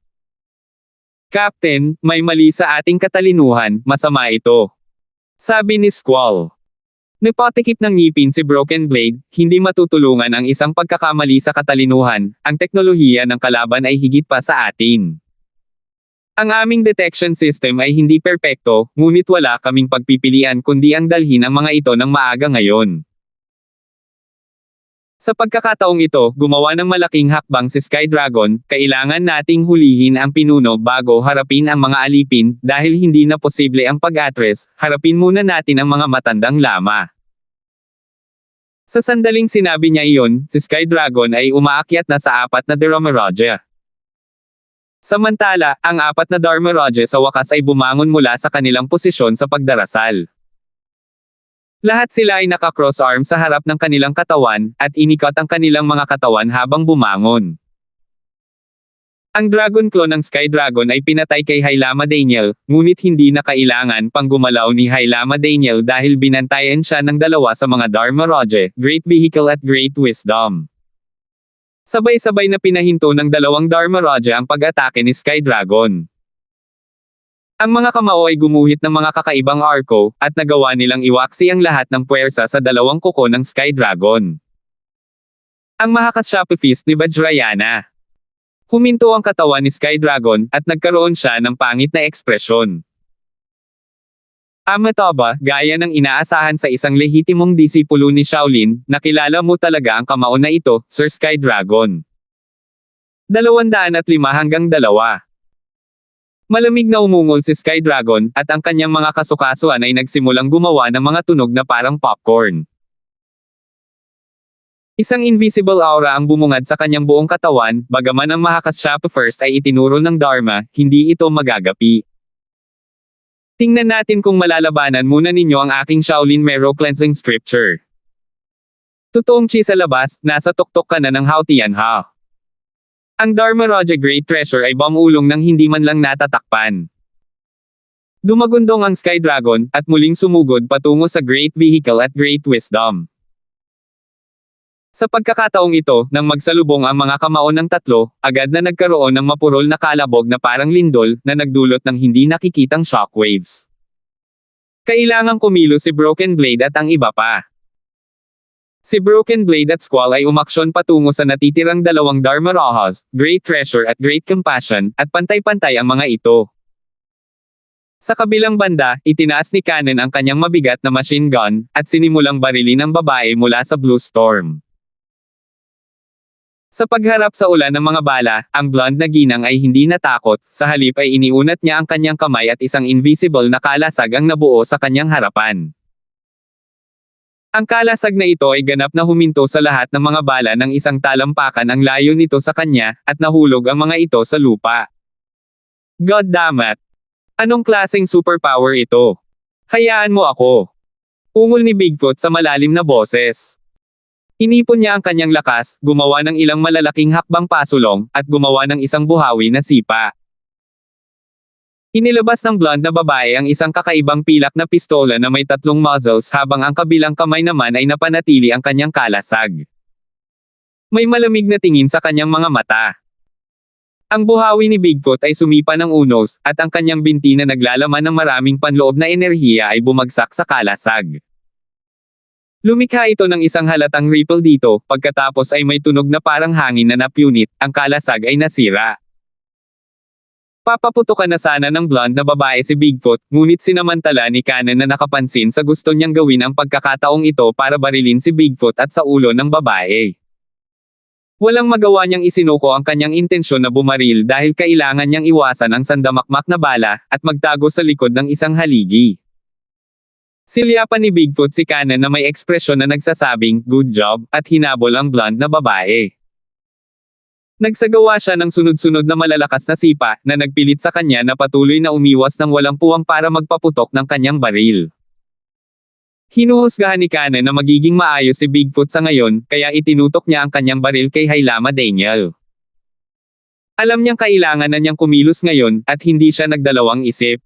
Speaker 1: Captain, may mali sa ating katalinuhan, masama ito. Sabi ni Squall. Napatikip ng ngipin si Broken Blade, hindi matutulungan ang isang pagkakamali sa katalinuhan, ang teknolohiya ng kalaban ay higit pa sa atin. Ang aming detection system ay hindi perpekto, ngunit wala kaming pagpipilian kundi ang dalhin ang mga ito ng maaga ngayon. Sa pagkakataong ito, gumawa ng malaking hakbang si Sky Dragon, kailangan nating hulihin ang pinuno bago harapin ang mga alipin, dahil hindi na posible ang pag-atres, harapin muna natin ang mga matandang lama. Sa sandaling sinabi niya iyon, si Sky Dragon ay umaakyat na sa 4 na Dharmaraja. Samantala, ang 4 na Dharmaraja sa wakas ay bumangon mula sa kanilang posisyon sa pagdarasal. Lahat sila ay naka-cross arm sa harap ng kanilang katawan, at inikat ang kanilang mga katawan habang bumangon. Ang Dragon Claw ng Sky Dragon ay pinatay kay Hailama Daniel, ngunit hindi na kailangan pang gumalaw ni Hailama Daniel dahil binantayan siya ng 2 sa mga Dharmaraja, Great Vehicle at Great Wisdom. Sabay-sabay na pinahinto ng 2 Dharmaraja ang pag-atake ni Sky Dragon. Ang mga kamao ay gumuhit ng mga kakaibang arko, at nagawa nilang iwaksi ang lahat ng puwersa sa 2 kuko ng Sky Dragon. Ang mahakas Shopee Fist ni Vajrayana. Huminto ang katawan ni Sky Dragon, at nagkaroon siya ng pangit na ekspresyon. Amitabha, gaya ng inaasahan sa isang lehitimong disipulo ni Shaolin, nakilala mo talaga ang kamao na ito, Sir Sky Dragon. 205 hanggang 2. Malamig na umungol si Sky Dragon, at ang kanyang mga kasukasuan ay nagsimulang gumawa ng mga tunog na parang popcorn. Isang invisible aura ang bumungad sa kanyang buong katawan, bagaman ang mahakas Shopee First ay itinuro ng Dharma, hindi ito magagapi. Tingnan natin kung malalabanan muna ninyo ang aking Shaolin Mero Cleansing Scripture. Totoong chi sa labas, nasa tuktok ka na ng Haotian Ha. Ang Dharmaraja Great Treasure ay bamulong nang hindi man lang natatakpan. Dumagundong ang Sky Dragon, at muling sumugod patungo sa Great Vehicle at Great Wisdom. Sa pagkakataong ito, nang magsalubong ang mga kamao ng 3, agad na nagkaroon ng mapurol na kalabog na parang lindol, na nagdulot ng hindi nakikitang shockwaves. Kailangang kumilos si Broken Blade at ang iba pa. Si Broken Blade at Squall ay umaksyon patungo sa natitirang 2 Dharmarajas, Great Treasure at Great Compassion, at pantay-pantay ang mga ito. Sa kabilang banda, itinaas ni Cannon ang kanyang mabigat na machine gun, at sinimulang barilin ang babae mula sa Blue Storm. Sa pagharap sa ulan ng mga bala, ang blonde na ginang ay hindi natakot, sa halip ay iniunat niya ang kanyang kamay at isang invisible na kalasag ang nabuo sa kanyang harapan. Ang kalasag na ito ay ganap na huminto sa lahat ng mga bala ng isang talampakan ang layo nito sa kanya, at nahulog ang mga ito sa lupa. God damn it! Anong klaseng superpower ito? Hayaan mo ako! Ungol ni Bigfoot sa malalim na boses. Inipon niya ang kanyang lakas, gumawa ng ilang malalaking hakbang pasulong, at gumawa ng isang buhawi na sipa. Inilabas ng blonde na babae ang isang kakaibang pilak na pistola na may 3 muzzles habang ang kabilang kamay naman ay napanatili ang kanyang kalasag. May malamig na tingin sa kanyang mga mata. Ang buhawi ni Bigfoot ay sumipa ng unos, at ang kanyang binti na naglalaman ng maraming panloob na enerhiya ay bumagsak sa kalasag. Lumikha ito ng isang halatang ripple dito, pagkatapos ay may tunog na parang hangin na napunit, ang kalasag ay nasira. Papaputukan na sana ng blonde na babae si Bigfoot, ngunit sinamantala ni Cannon na nakapansin sa gusto niyang gawin ang pagkakataong ito para barilin si Bigfoot at sa ulo ng babae. Walang magawa niyang isinuko ang kanyang intensyon na bumaril dahil kailangan niyang iwasan ang sandamakmak na bala, at magtago sa likod ng isang haligi. Silyapan ni Bigfoot si Cannon na may ekspresyon na nagsasabing, "Good job," at hinabol ang blonde na babae. Nagsagawa siya ng sunod-sunod na malalakas na sipa, na nagpilit sa kanya na patuloy na umiwas ng walang puwang para magpaputok ng kanyang baril. Hinuhusgahan ni Cannon na magiging maayos si Bigfoot sa ngayon, kaya itinutok niya ang kanyang baril kay Hailama Daniel. Alam niyang kailangan na niyang kumilos ngayon, at hindi siya nagdalawang isip.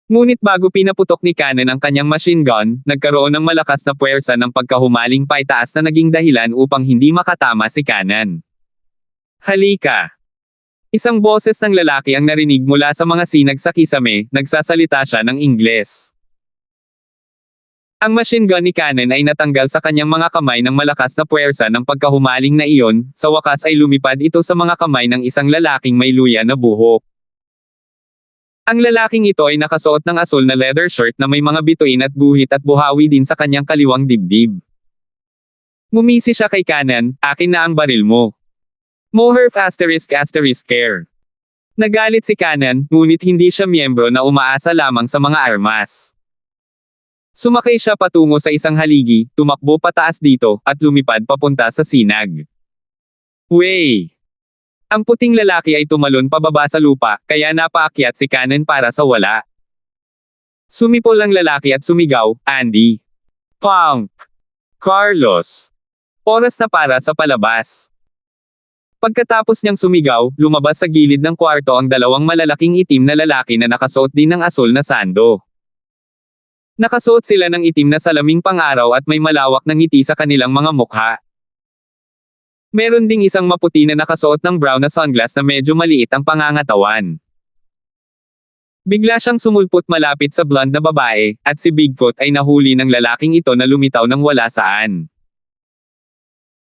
Speaker 1: Ngunit bago pinaputok ni Cannon ang kanyang machine gun, nagkaroon ng malakas na puwersa ng pagkahumaling paitaas na naging dahilan upang hindi makatama si Cannon. "Halika!" Isang boses ng lalaki ang narinig mula sa mga sinag sa kisame, nagsasalita siya ng Ingles. Ang machine gun ni Cannon ay natanggal sa kanyang mga kamay ng malakas na puwersa ng pagkahumaling na iyon, sa wakas ay lumipad ito sa mga kamay ng isang lalaking may luya na buhok. Ang lalaking ito ay nakasuot ng asul na leather shirt na may mga bituin at guhit at buhawi din sa kanyang kaliwang dibdib. Ngumisi siya kay Cannon, "Akin na ang baril mo. Moherf *** care. Nagalit si Cannon, ngunit hindi siya miyembro na umaasa lamang sa mga armas. Sumakay siya patungo sa isang haligi, tumakbo pataas dito, at lumipad papunta sa sinag. Wey! Ang puting lalaki ay tumalon pababa sa lupa, kaya napaakyat si Cannon para sa wala. Sumipol ang lalaki at sumigaw, "Andy! Punk! Carlos! Oras na para sa palabas!" Pagkatapos niyang sumigaw, lumabas sa gilid ng kwarto ang dalawang malalaking itim na lalaki na nakasuot din ng asul na sando. Nakasuot sila ng itim na salaming pang-araw at may malawak na ngiti sa kanilang mga mukha. Meron ding isang maputi na nakasuot ng brown na sunglass na medyo maliit ang pangangatawan. Bigla siyang sumulpot malapit sa blonde na babae, at si Bigfoot ay nahuli ng lalaking ito na lumitaw ng wala saan.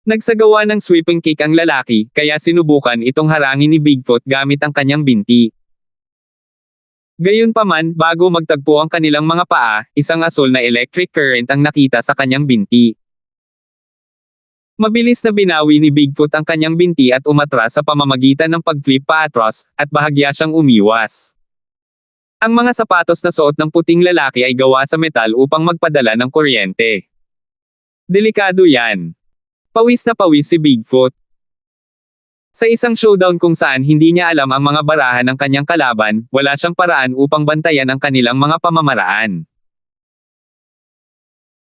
Speaker 1: Nagsagawa ng sweeping kick ang lalaki, kaya sinubukan itong harangin ni Bigfoot gamit ang kanyang binti. Gayunpaman, bago magtagpo ang kanilang mga paa, isang asul na electric current ang nakita sa kanyang binti. Mabilis na binawi ni Bigfoot ang kanyang binti at umatras sa pamamagitan ng pag-flip paatras, at bahagya siyang umiwas. Ang mga sapatos na suot ng puting lalaki ay gawa sa metal upang magpadala ng kuryente. Delikado yan. Pawis na pawis si Bigfoot. Sa isang showdown kung saan hindi niya alam ang mga barahan ng kanyang kalaban, wala siyang paraan upang bantayan ang kanilang mga pamamaraan.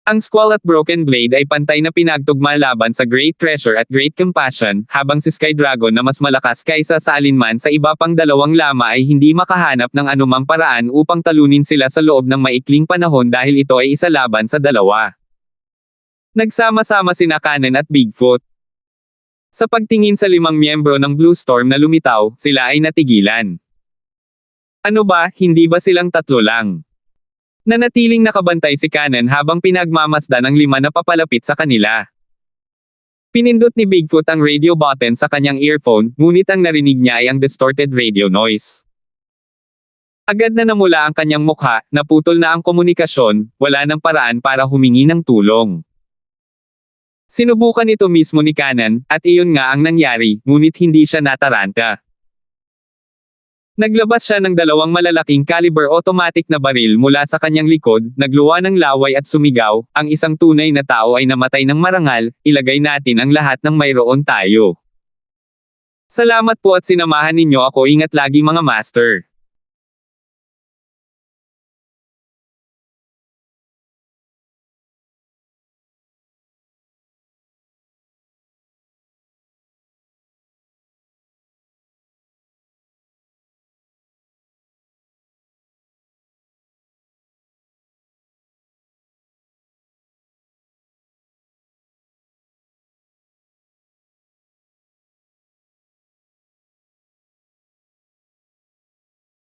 Speaker 1: Ang Squall at Broken Blade ay pantay na pinagtugma laban sa Great Treasure at Great Compassion, habang si Sky Dragon na mas malakas kaysa sa alinman sa iba pang dalawang lama ay hindi makahanap ng anumang paraan upang talunin sila sa loob ng maikling panahon dahil ito ay isa laban sa dalawa. Nagsama-sama sina Cannon at Bigfoot. Sa pagtingin sa 5 miyembro ng Blue Storm na lumitaw, sila ay natigilan. Ano ba, hindi ba silang 3 lang? Nanatiling nakabantay si Cannon habang pinagmamasdan ang 5 na papalapit sa kanila. Pinindot ni Bigfoot ang radio button sa kanyang earphone, ngunit ang narinig niya ay ang distorted radio noise. Agad na namula ang kanyang mukha, naputol na ang komunikasyon, wala nang paraan para humingi ng tulong. Sinubukan ito mismo ni Cannon, at iyon nga ang nangyari, ngunit hindi siya nataranta. Naglabas siya ng 2 malalaking caliber automatic na baril mula sa kanyang likod, nagluwa ng laway at sumigaw, "Ang isang tunay na tao ay namatay ng marangal, ilagay natin ang lahat ng mayroon tayo." Salamat po at sinamahan ninyo ako, ingat lagi mga master.